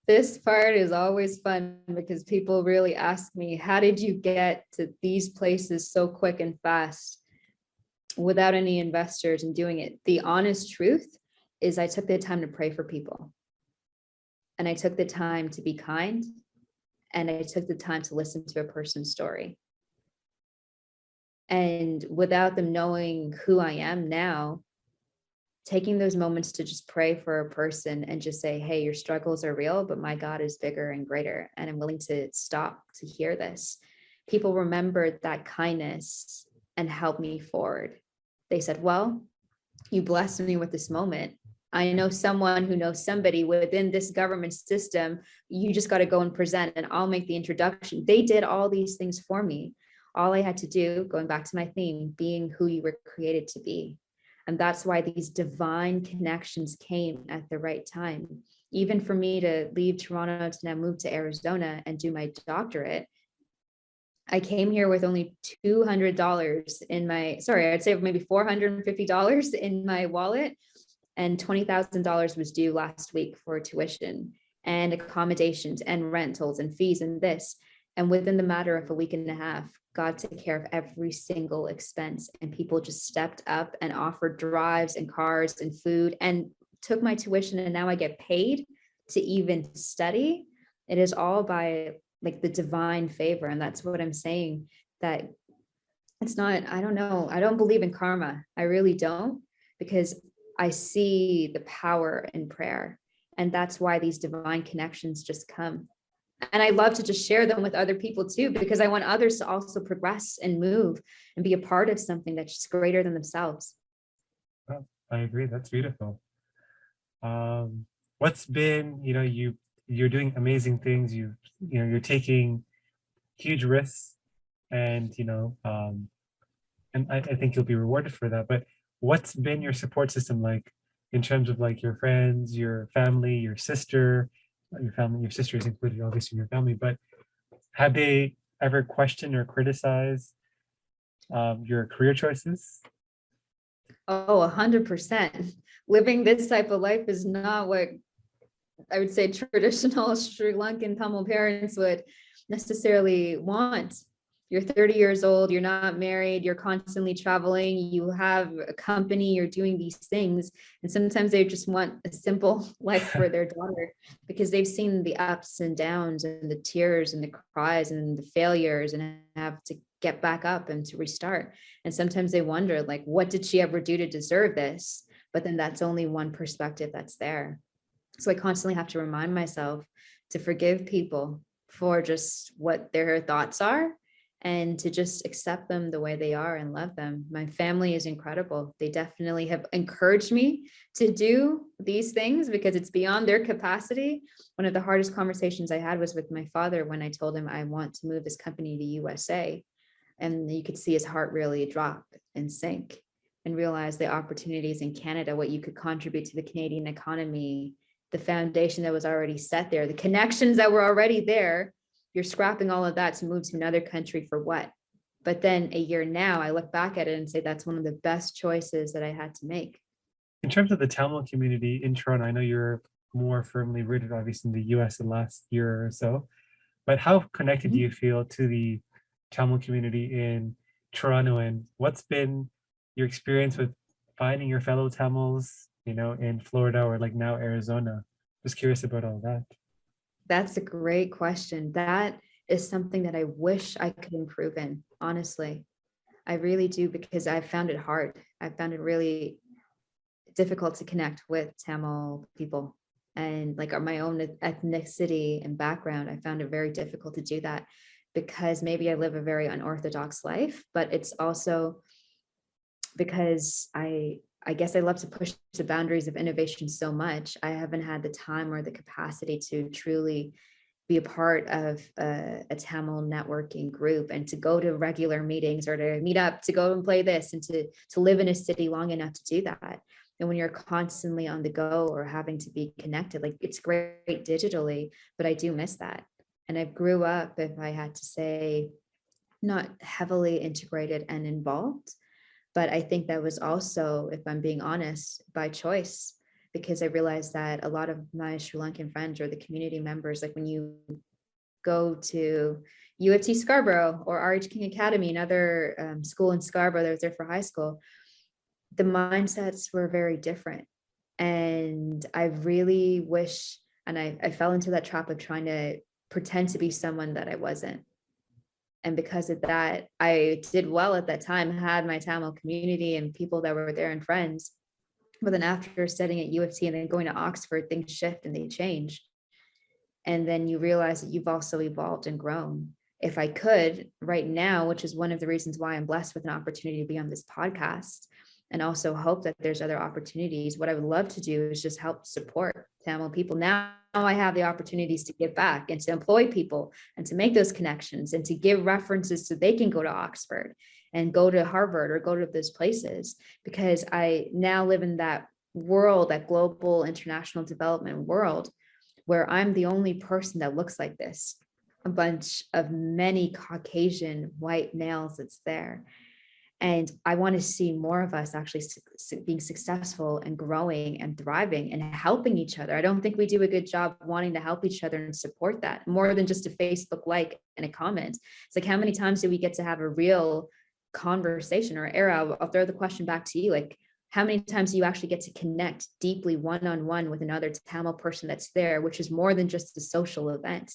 [SPEAKER 2] This part is always fun because people really ask me, how did you get to these places so quick and fast without any investors and doing it? The honest truth is I took the time to pray for people. And I took the time to be kind. And I took the time to listen to a person's story. And without them knowing who I am now, taking those moments to just pray for a person and just say, hey, your struggles are real, but my God is bigger and greater. And I'm willing to stop to hear this. People remembered that kindness and helped me forward. They said, well, you blessed me with this moment. I know someone who knows somebody within this government system. You just got to go and present and I'll make the introduction. They did all these things for me. All I had to do, going back to my theme, being who you were created to be. And that's why these divine connections came at the right time. Even for me to leave Toronto to now move to Arizona and do my doctorate, I came here with only $200 in my, I'd say maybe $450 in my wallet, and $20,000 was due last week for tuition and accommodations and rentals and fees and this. And within the matter of a week and a half, God took care of every single expense, and people just stepped up and offered drives and cars and food and took my tuition. And now I get paid to even study, it is all by like the divine favor. And that's what I'm saying, that it's not, I don't know, I don't believe in karma. I really don't, because I see the power in prayer. And that's why these divine connections just come. And I love to just share them with other people too, because I want others to also progress and move and be a part of something that's just greater than themselves.
[SPEAKER 1] Oh, I agree. That's beautiful. What's been, you're doing amazing things. You're taking huge risks, and and I think you'll be rewarded for that. But what's been your support system like in terms of like your friends, your family, your sister, your sister is included obviously in your family, but have they ever questioned or criticized your career choices?
[SPEAKER 2] Oh, 100%. Living this type of life is not what I would say traditional Sri Lankan Tamil parents would necessarily want. You're 30 years old, you're not married, you're constantly traveling, you have a company, you're doing these things. And sometimes they just want a simple life for their daughter, because they've seen the ups and downs and the tears and the cries and the failures, and have to get back up and to restart. And sometimes they wonder, like, what did she ever do to deserve this? But then that's only one perspective that's there. So I constantly have to remind myself to forgive people for just what their thoughts are, and to just accept them the way they are and love them. My family is incredible. They definitely have encouraged me to do these things because it's beyond their capacity. One of the hardest conversations I had was with my father when I told him I want to move this company to USA. And you could see his heart really drop and sink, and realize the opportunities in Canada, what you could contribute to the Canadian economy, the foundation that was already set there, the connections that were already there. You're scrapping all of that to move to another country for what? But then a year now, I look back at it and say that's one of the best choices that I had to make.
[SPEAKER 1] In terms of the Tamil community in Toronto, I know you're more firmly rooted, obviously, in the US in the last year or so, but how connected do you feel to the Tamil community in Toronto, and what's been your experience with finding your fellow Tamils, in Florida or like now Arizona? Just curious about all that.
[SPEAKER 2] That's a great question. That is something that I wish I could improve in, honestly. I really do, because I found it hard. I found it really difficult to connect with Tamil people, and like my own ethnicity and background. I found it very difficult to do that, because maybe I live a very unorthodox life, but it's also because I guess I love to push the boundaries of innovation so much. I haven't had the time or the capacity to truly be a part of a Tamil networking group, and to go to regular meetings, or to meet up, to go and play this, and to live in a city long enough to do that. And when you're constantly on the go or having to be connected, like, it's great digitally, but I do miss that. And I grew up, if I had to say, not heavily integrated and involved. But I think that was also, if I'm being honest, by choice, because I realized that a lot of my Sri Lankan friends or the community members, like when you go to UofT Scarborough or RH King Academy, another school in Scarborough that was there for high school, the mindsets were very different. And I really wish, and I fell into that trap of trying to pretend to be someone that I wasn't. And because of that, I did well at that time, had my Tamil community and people that were there and friends. But then after studying at UofT and then going to Oxford, things shift and they change. And then you realize that you've also evolved and grown. If I could right now, which is one of the reasons why I'm blessed with an opportunity to be on this podcast, and also hope that there's other opportunities, what I would love to do is just help support Tamil people. Now I have the opportunities to give back and to employ people and to make those connections and to give references so they can go to Oxford and go to Harvard or go to those places, because I now live in that world, that global international development world, where I'm the only person that looks like this, a bunch of many Caucasian white males that's there. And I want to see more of us actually being successful and growing and thriving and helping each other. I don't think we do a good job wanting to help each other and support that, more than just a Facebook like and a comment. It's like, how many times do we get to have a real conversation? Or Era, I'll throw the question back to you. Like, how many times do you actually get to connect deeply one-on-one with another Tamil person that's there, which is more than just a social event,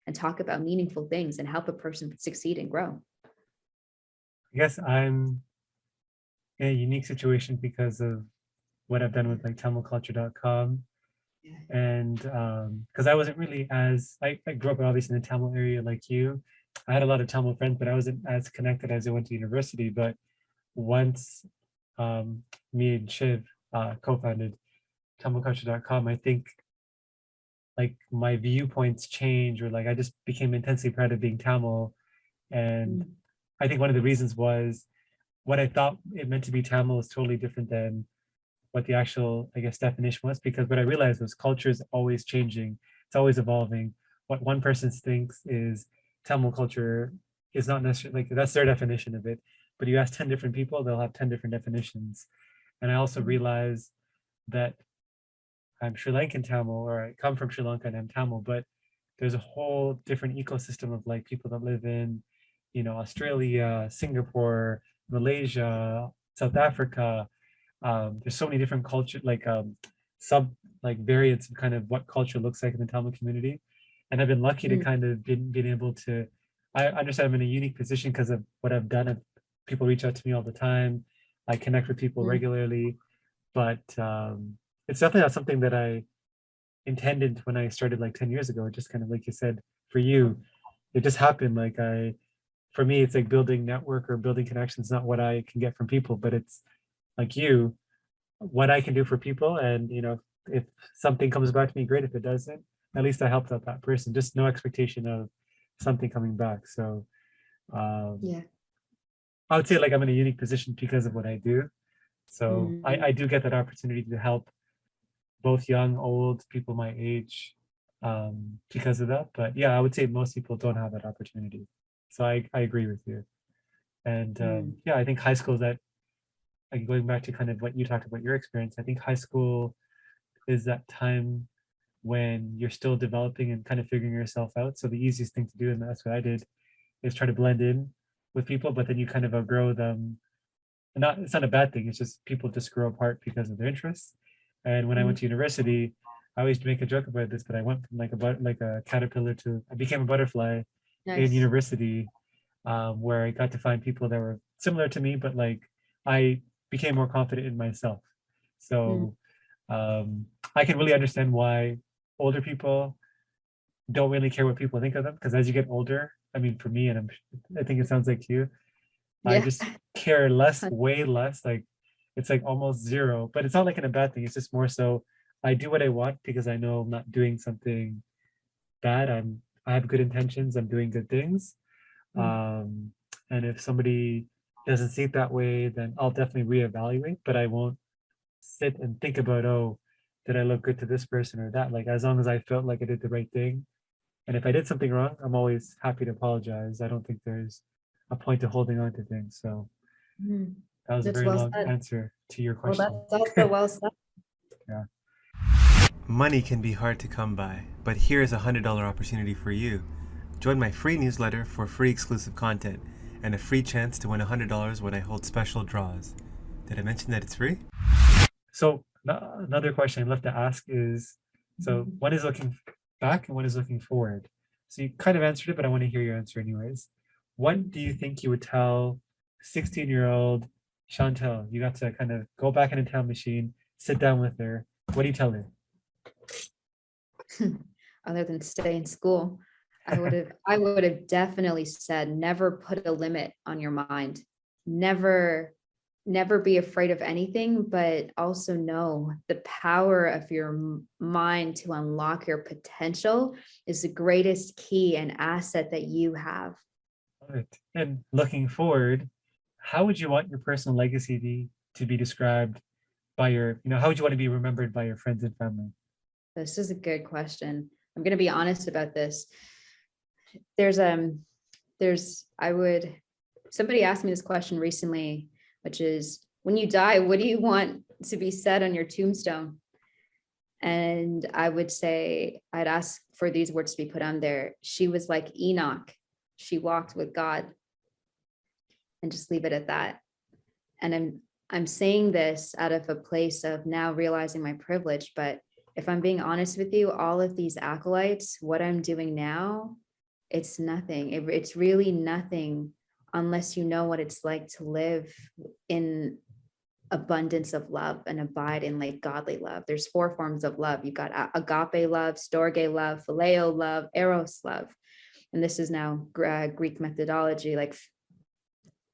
[SPEAKER 2] and talk about meaningful things and help a person succeed and grow?
[SPEAKER 1] I guess I'm in a unique situation because of what I've done with like TamilCulture.com.
[SPEAKER 2] Yeah.
[SPEAKER 1] And because I wasn't really I grew up obviously in the Tamil area like you. I had a lot of Tamil friends, but I wasn't as connected as I went to university. But once me and Shiv co-founded TamilCulture.com, I think like my viewpoints changed, or like I just became intensely proud of being Tamil. And I think one of the reasons was what I thought it meant to be Tamil is totally different than what the actual, I guess, definition was, because what I realized was culture is always changing. It's always evolving. What one person thinks is Tamil culture is not necessarily like that's their definition of it. But you ask 10 different people, they'll have 10 different definitions. And I also realized that I'm Sri Lankan Tamil, or I come from Sri Lanka and I'm Tamil, but there's a whole different ecosystem of like people that live in, Australia, Singapore, Malaysia, South Africa. There's so many different culture, like sub like variants of kind of what culture looks like in the Tamil community. And I've been lucky to kind of been able to, I understand I'm in a unique position because of what I've done. People reach out to me all the time. I connect with people regularly, but it's definitely not something that I intended when I started like 10 years ago. It just kind of like you said, for you, it just happened. For me, it's like building network or building connections, not what I can get from people, but it's like you, what I can do for people. And, if something comes back to me, great. If it doesn't, at least I helped out that person. Just no expectation of something coming back. So
[SPEAKER 2] Yeah.
[SPEAKER 1] I would say like I'm in a unique position because of what I do. So I do get that opportunity to help both young, old, people my age because of that. But yeah, I would say most people don't have that opportunity. So I agree with you. And yeah, I think high school is that, like going back to kind of what you talked about your experience, I think high school is that time when you're still developing and kind of figuring yourself out. So the easiest thing to do, and that's what I did, is try to blend in with people, but then you kind of outgrow them. And it's not a bad thing. It's just people just grow apart because of their interests. And when I went to university, I always make a joke about this, but I went from like a caterpillar to I became a butterfly in university, where I got to find people that were similar to me, but like I became more confident in myself. So I can really understand why older people don't really care what people think of them, because as you get older, I mean, for me, and I think it sounds like you, I just care less, way less. Like it's like almost zero, but it's not like in a bad thing. It's just more so I do what I want because I know I'm not doing something bad. I have good intentions. I'm doing good things. And if somebody doesn't see it that way, then I'll definitely reevaluate, but I won't sit and think about, oh, did I look good to this person or that? Like as long as I felt like I did the right thing. And if I did something wrong, I'm always happy to apologize. I don't think there's a point to holding on to things. So that was a
[SPEAKER 2] That's
[SPEAKER 1] very
[SPEAKER 2] well
[SPEAKER 1] long
[SPEAKER 2] said.
[SPEAKER 1] answer to your
[SPEAKER 2] Well,
[SPEAKER 1] question.
[SPEAKER 2] that's also well said.
[SPEAKER 1] Yeah. Money can be hard to come by, but here's a $100 opportunity for you. Join my free newsletter for free exclusive content and a free chance to win $100 when I hold special draws. Did I mention that it's free? So another question I'd love to ask is, so one is looking back and one is looking forward. So you kind of answered it, but I want to hear your answer anyways. What do you think you would tell 16-year-old Chantal? You got to kind of go back in a time machine, sit down with her. What do you tell her?
[SPEAKER 2] Other than stay in school, I would have definitely said, never put a limit on your mind. Never be afraid of anything, but also know the power of your mind to unlock your potential is the greatest key and asset that you have.
[SPEAKER 1] All right. And looking forward, how would you want your personal legacy to be described by your, how would you want to be remembered by your friends and family?
[SPEAKER 2] This is a good question. I'm going to be honest about this. Somebody asked me this question recently, which is, when you die, what do you want to be said on your tombstone? And I would say, I'd ask for these words to be put on there. She was like Enoch. She walked with God, and just leave it at that. And I'm saying this out of a place of now realizing my privilege, but if I'm being honest with you, all of these acolytes, what I'm doing now, it's nothing. It's really nothing unless you know what it's like to live in abundance of love and abide in like godly love. There's 4 forms of love. You've got agape love, storge love, phileo love, eros love. And this is now Greek methodology, like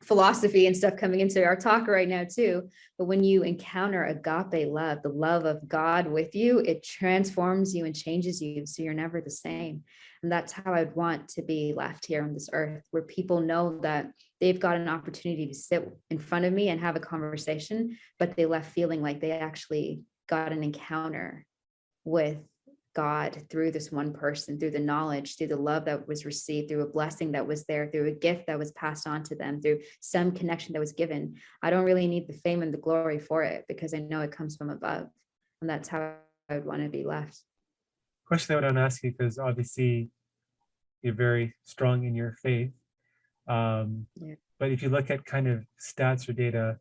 [SPEAKER 2] philosophy and stuff coming into our talk right now too. But when you encounter agape love, the love of God with you, it transforms you and changes you. So you're never the same. And that's how I'd want to be left here on this earth, where people know that they've got an opportunity to sit in front of me and have a conversation, but they left feeling like they actually got an encounter with God through this one person, through the knowledge, through the love that was received, through a blessing that was there, through a gift that was passed on to them, through some connection that was given. I don't really need the fame and the glory for it because I know it comes from above. And that's how I would want to be left.
[SPEAKER 1] Question I would want to ask you, because obviously you're very strong in your faith. But if you look at kind of stats or data,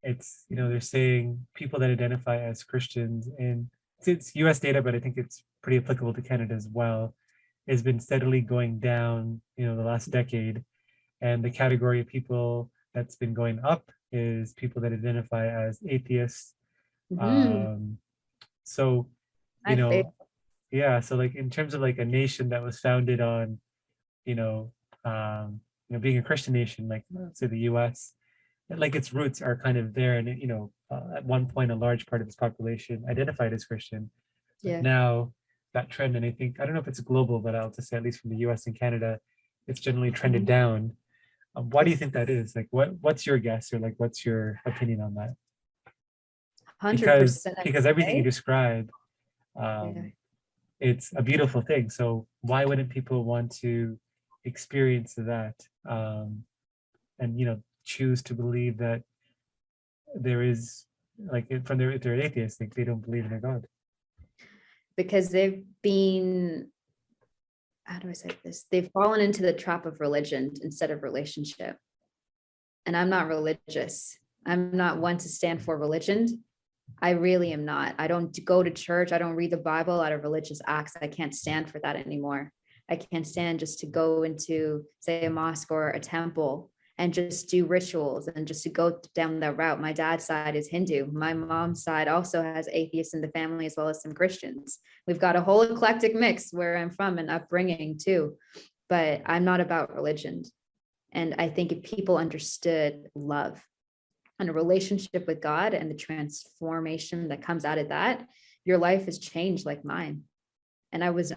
[SPEAKER 1] it's, they're saying people that identify as Christians, and it's US data, but I think it's pretty applicable to Canada as well, has been steadily going down, the last decade. And the category of people that's been going up is people that identify as atheists. So, yeah, so like in terms of like a nation that was founded on, being a Christian nation, like say the US, like its roots are kind of there. And, at one point, a large part of its population identified as Christian.
[SPEAKER 2] Yeah.
[SPEAKER 1] Now that trend, and I don't know if it's global, but I'll just say at least from the US and Canada, it's generally trended down. Why do you think that is? Like, what's your guess, or like, what's your opinion on that?
[SPEAKER 2] 100%.
[SPEAKER 1] Because everything you describe, it's a beautiful thing. So why wouldn't people want to experience that, and choose to believe that there is, like, if they're atheists, like they don't believe in a God?
[SPEAKER 2] Because they've been, how do I say this? They've fallen into the trap of religion instead of relationship. And I'm not religious. I'm not one to stand for religion. I really am not. I don't go to church. I don't read the Bible out of religious acts. I can't stand for that anymore. I can't stand just to go into, say, a mosque or a temple and just do rituals and just to go down that route. My dad's side is Hindu. My mom's side also has atheists in the family as well as some Christians. We've got a whole eclectic mix where I'm from and upbringing too, but I'm not about religion. And I think if people understood love and a relationship with God and the transformation that comes out of that, your life has changed like mine. And I was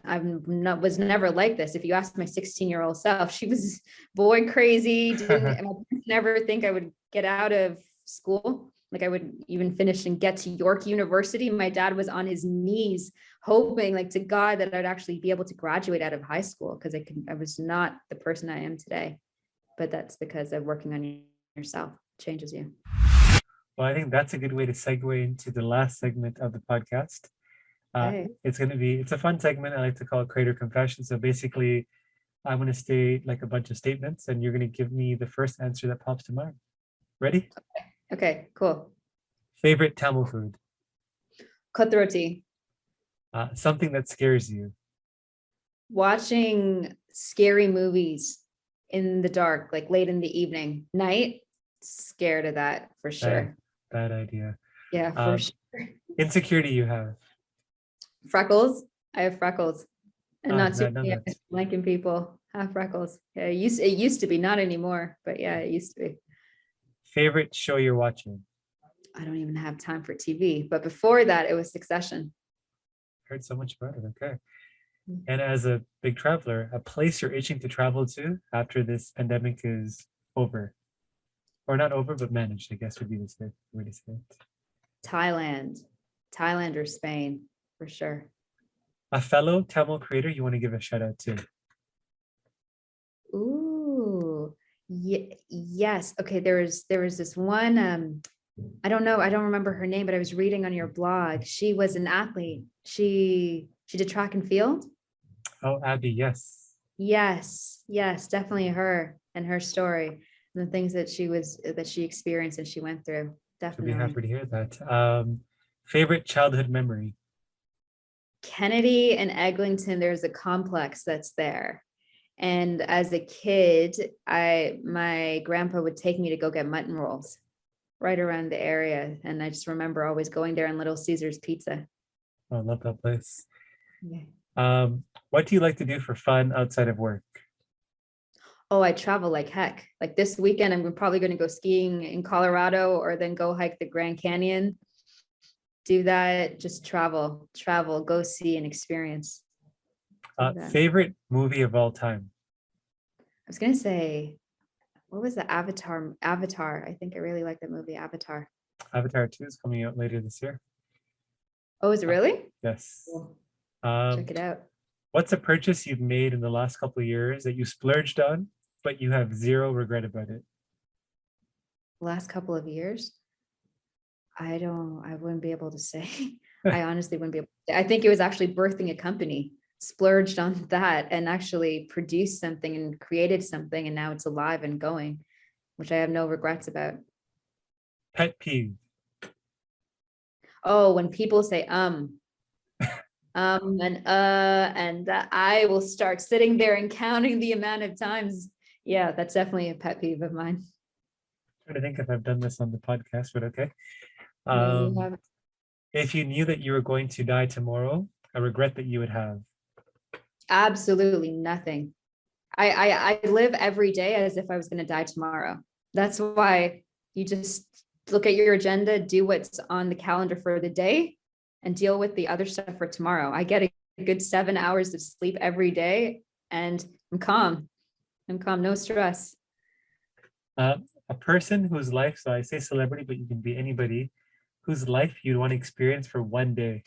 [SPEAKER 2] never like this. If you ask my 16-year-old self, she was boy crazy. Didn't never think I would get out of school. Like I would even finish and get to York University. My dad was on his knees hoping, like, to God that I'd actually be able to graduate out of high school, because I was not the person I am today. But that's because of working on yourself changes you.
[SPEAKER 1] Well, I think that's a good way to segue into the last segment of the podcast. It's a fun segment. I like to call it Creator Confession. So basically, I'm going to state like a bunch of statements, and you're going to give me the first answer that pops to mind. Ready?
[SPEAKER 2] Okay, cool.
[SPEAKER 1] Favorite Tamil food?
[SPEAKER 2] Kotroti.
[SPEAKER 1] Something that scares you?
[SPEAKER 2] Watching scary movies in the dark, like late in the evening, night. Scared of that for sure.
[SPEAKER 1] Bad idea.
[SPEAKER 2] Yeah, for sure.
[SPEAKER 1] Insecurity you have?
[SPEAKER 2] Freckles. I have freckles, and not too
[SPEAKER 1] many.
[SPEAKER 2] liking people have freckles. Yeah, it used to be, not anymore, but yeah, it used to be.
[SPEAKER 1] Favorite show you're watching?
[SPEAKER 2] I don't even have time for TV, but before that, it was Succession.
[SPEAKER 1] Heard so much about it. Okay. And as a big traveler, a place you're itching to travel to after this pandemic is over, or not over, but managed, I guess would be the way to say it.
[SPEAKER 2] Thailand or Spain, for sure.
[SPEAKER 1] A fellow Tamil creator you want to give a shout out to?
[SPEAKER 2] Ooh, yes. Okay, there was this one. I don't remember her name, but I was reading on your blog. She was an athlete. She did track and field.
[SPEAKER 1] Oh, Abby, yes.
[SPEAKER 2] Yes, definitely her and her story and the things that she experienced and she went through.
[SPEAKER 1] To be
[SPEAKER 2] definitely.
[SPEAKER 1] happy to hear that. Favorite childhood memory?
[SPEAKER 2] Kennedy and Eglinton, there's a complex that's there. And as a kid, my grandpa would take me to go get mutton rolls right around the area. And I just remember always going there and Little Caesar's Pizza.
[SPEAKER 1] Oh, I love that place.
[SPEAKER 2] Yeah.
[SPEAKER 1] What do you like to do for fun outside of work?
[SPEAKER 2] Oh, I travel like heck. Like this weekend, I'm probably going to go skiing in Colorado or then go hike the Grand Canyon. Do that, just travel, go see and experience. Do that.
[SPEAKER 1] Favorite movie of all time?
[SPEAKER 2] I was going to say, what was the Avatar? Avatar. I think I really like that movie, Avatar.
[SPEAKER 1] Avatar 2 is coming out later this year.
[SPEAKER 2] Oh, is it really?
[SPEAKER 1] Yes.
[SPEAKER 2] Cool.
[SPEAKER 1] Um,
[SPEAKER 2] Check it out.
[SPEAKER 1] what's a purchase you've made in the last couple of years that you splurged on, but you have zero regret about it?
[SPEAKER 2] Last couple of years, I wouldn't be able to say. I honestly wouldn't be able to say. I think it was actually birthing a company, splurged on that and actually produced something and created something. And now it's alive and going, which I have no regrets about.
[SPEAKER 1] Pet peeve.
[SPEAKER 2] Oh, when people say, and I will start sitting there and counting the amount of times. Yeah, that's definitely a pet peeve of mine.
[SPEAKER 1] Trying to think if I've done this on the podcast, but okay.
[SPEAKER 2] No, you
[SPEAKER 1] Um,
[SPEAKER 2] have
[SPEAKER 1] if you knew that you were going to die tomorrow, a regret that you would have.
[SPEAKER 2] absolutely nothing. I live every day as if I was going to die tomorrow. That's why you just look at your agenda, do what's on the calendar for the day, and deal with the other stuff for tomorrow. I get a good 7 hours of sleep every day, and I'm calm. I'm calm, no stress.
[SPEAKER 1] A person whose life, so I say celebrity, but you can be anybody, whose life you'd want to experience for one day.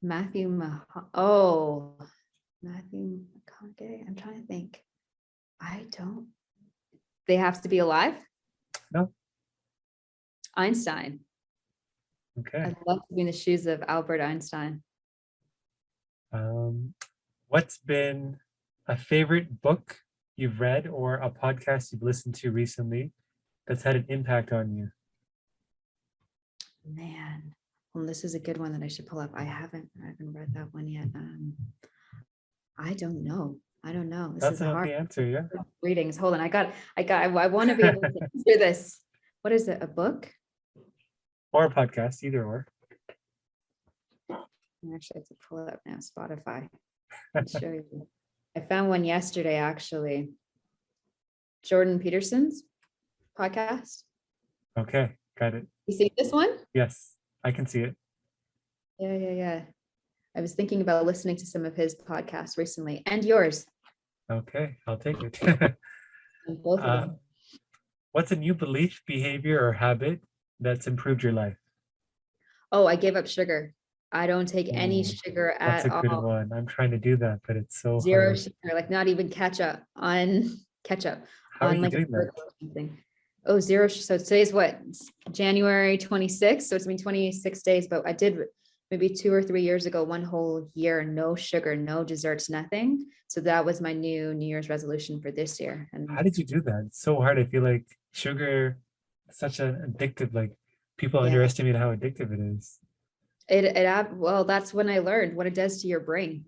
[SPEAKER 2] Matthew McConaughey. I'm trying to think. I don't. They have to be alive?
[SPEAKER 1] No?
[SPEAKER 2] Einstein.
[SPEAKER 1] Okay.
[SPEAKER 2] I'd love to be in the shoes of Albert Einstein.
[SPEAKER 1] What's been a favorite book you've read or a podcast you've listened to recently that's had an impact on you?
[SPEAKER 2] Man, well, this is a good one that I should pull up. I haven't read that one yet. I don't know. This
[SPEAKER 1] That's
[SPEAKER 2] is
[SPEAKER 1] an
[SPEAKER 2] hard.
[SPEAKER 1] okay answer, yeah.
[SPEAKER 2] Readings. Hold on. I want to be able to answer this. What is it? A book?
[SPEAKER 1] Or a podcast, either or.
[SPEAKER 2] I actually have to pull it up now. Spotify. I'll show you. I found one yesterday, actually. Jordan Peterson's podcast.
[SPEAKER 1] Okay, got it.
[SPEAKER 2] You see this one?
[SPEAKER 1] Yes, I can see it.
[SPEAKER 2] Yeah. I was thinking about listening to some of his podcasts recently, and yours.
[SPEAKER 1] Okay, I'll take it.
[SPEAKER 2] And both of them.
[SPEAKER 1] What's a new belief, behavior, or habit that's improved your life?
[SPEAKER 2] Oh, I gave up sugar. I don't take any
[SPEAKER 1] Ooh,
[SPEAKER 2] sugar
[SPEAKER 1] that's
[SPEAKER 2] at
[SPEAKER 1] a good
[SPEAKER 2] all.
[SPEAKER 1] one. I'm trying to do that, but it's so
[SPEAKER 2] Zero
[SPEAKER 1] hard.
[SPEAKER 2] sugar, like not even ketchup on
[SPEAKER 1] How are you
[SPEAKER 2] like a
[SPEAKER 1] doing that?
[SPEAKER 2] burger or something. Oh, zero. So today's what? It's January 26th. So it's been 26 days, but I did maybe 2 or 3 years ago, one whole year, no sugar, no desserts, nothing. So that was my New Year's resolution for this year. And
[SPEAKER 1] How did you do that? It's so hard. I feel like sugar is such an addictive, like people
[SPEAKER 2] yeah,
[SPEAKER 1] underestimate how addictive it is.
[SPEAKER 2] well, that's when I learned what it does to your brain.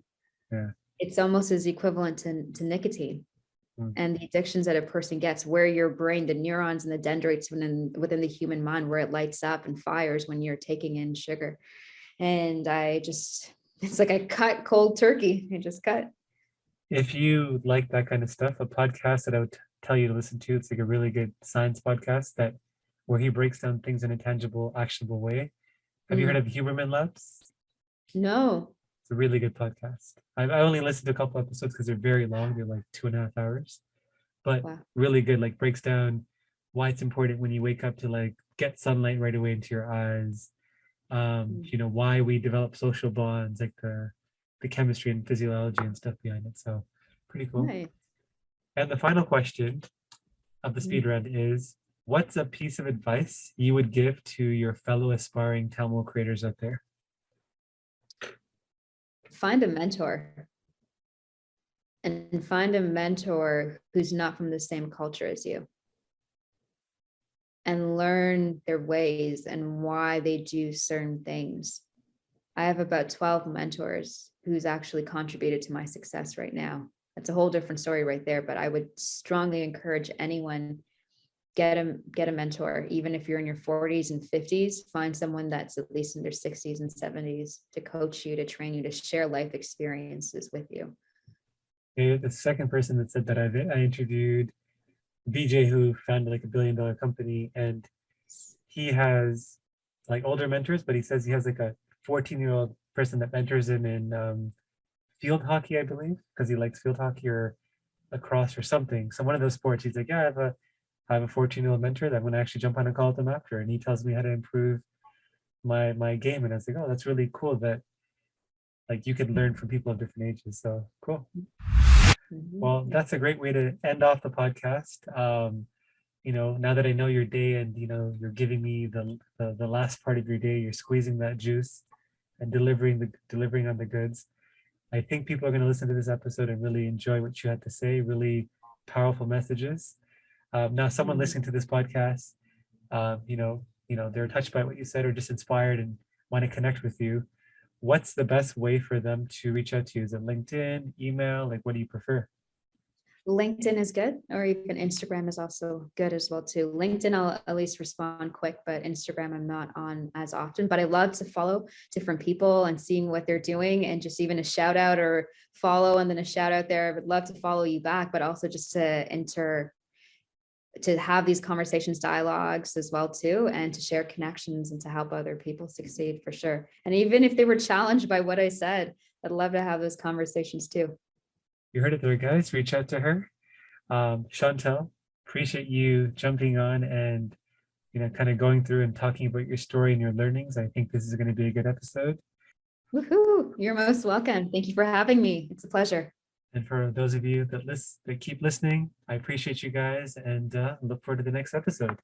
[SPEAKER 1] Yeah.
[SPEAKER 2] It's almost as equivalent to nicotine.
[SPEAKER 1] Mm.
[SPEAKER 2] And the addictions that a person gets, where your brain, the neurons and the dendrites within the human mind, where it lights up and fires when you're taking in sugar. And it's like I cut cold turkey. I just cut.
[SPEAKER 1] If you like that kind of stuff, a podcast that I would tell you to listen to, it's like a really good science podcast that where he breaks down things in a tangible, actionable way. Have you heard of Huberman Labs?
[SPEAKER 2] No.
[SPEAKER 1] It's a really good podcast. I only listened to a couple episodes because they're very long. They're like 2.5 hours, but
[SPEAKER 2] Wow.
[SPEAKER 1] really good. Like breaks down why it's important when you wake up to like get sunlight right away into your eyes. Why we develop social bonds, like the chemistry and physiology and stuff behind it. So pretty cool.
[SPEAKER 2] Nice.
[SPEAKER 1] And the final question of the speed round is, what's a piece of advice you would give to your fellow aspiring Telmo creators out there?
[SPEAKER 2] Find a mentor. And find a mentor who's not from the same culture as you. and learn their ways and why they do certain things. I have about 12 mentors who's actually contributed to my success right now. That's a whole different story right there, but I would strongly encourage anyone, get a mentor. Even if you're in your 40s and 50s, find someone that's at least in their 60s and 70s to coach you, to train you, to share life experiences with you.
[SPEAKER 1] You're the second person that said that. I interviewed BJ, who founded like $1 billion company, and he has like older mentors, but he says he has like a 14-year-old person that mentors him in field hockey, I believe, because he likes field hockey or lacrosse or something. So one of those sports, he's like, yeah, I have a 14-year-old mentor that I'm going to actually jump on a call with him after, and he tells me how to improve my game. And I was like, oh, that's really cool that like you could learn from people of different ages. So cool. Well, that's a great way to end off the podcast. Now that I know your day, and you're giving me the last part of your day, you're squeezing that juice and delivering on the goods. I think people are going to listen to this episode and really enjoy what you had to say. Really powerful messages. Now, someone listening to this podcast, they're touched by what you said or just inspired and want to connect with you. What's the best way for them to reach out to you? Is it LinkedIn, email? Like, what do you prefer?
[SPEAKER 2] LinkedIn is good, or even Instagram is also good as well too. LinkedIn, I'll at least respond quick, but Instagram I'm not on as often. But I love to follow different people and seeing what they're doing, and just even a shout out or follow and then a shout out there. I would love to follow you back, but also just to have these conversations, dialogues as well too, and to share connections and to help other people succeed for sure. And even if they were challenged by what I said, I'd love to have those conversations too.
[SPEAKER 1] You heard it there, guys. Reach out to her. Chantal, appreciate you jumping on and kind of going through and talking about your story and your learnings. I think this is going to be a good episode.
[SPEAKER 2] Woohoo! You're most welcome. Thank you for having me. It's a pleasure.
[SPEAKER 1] And for those of you that keep listening, I appreciate you guys, and look forward to the next episode.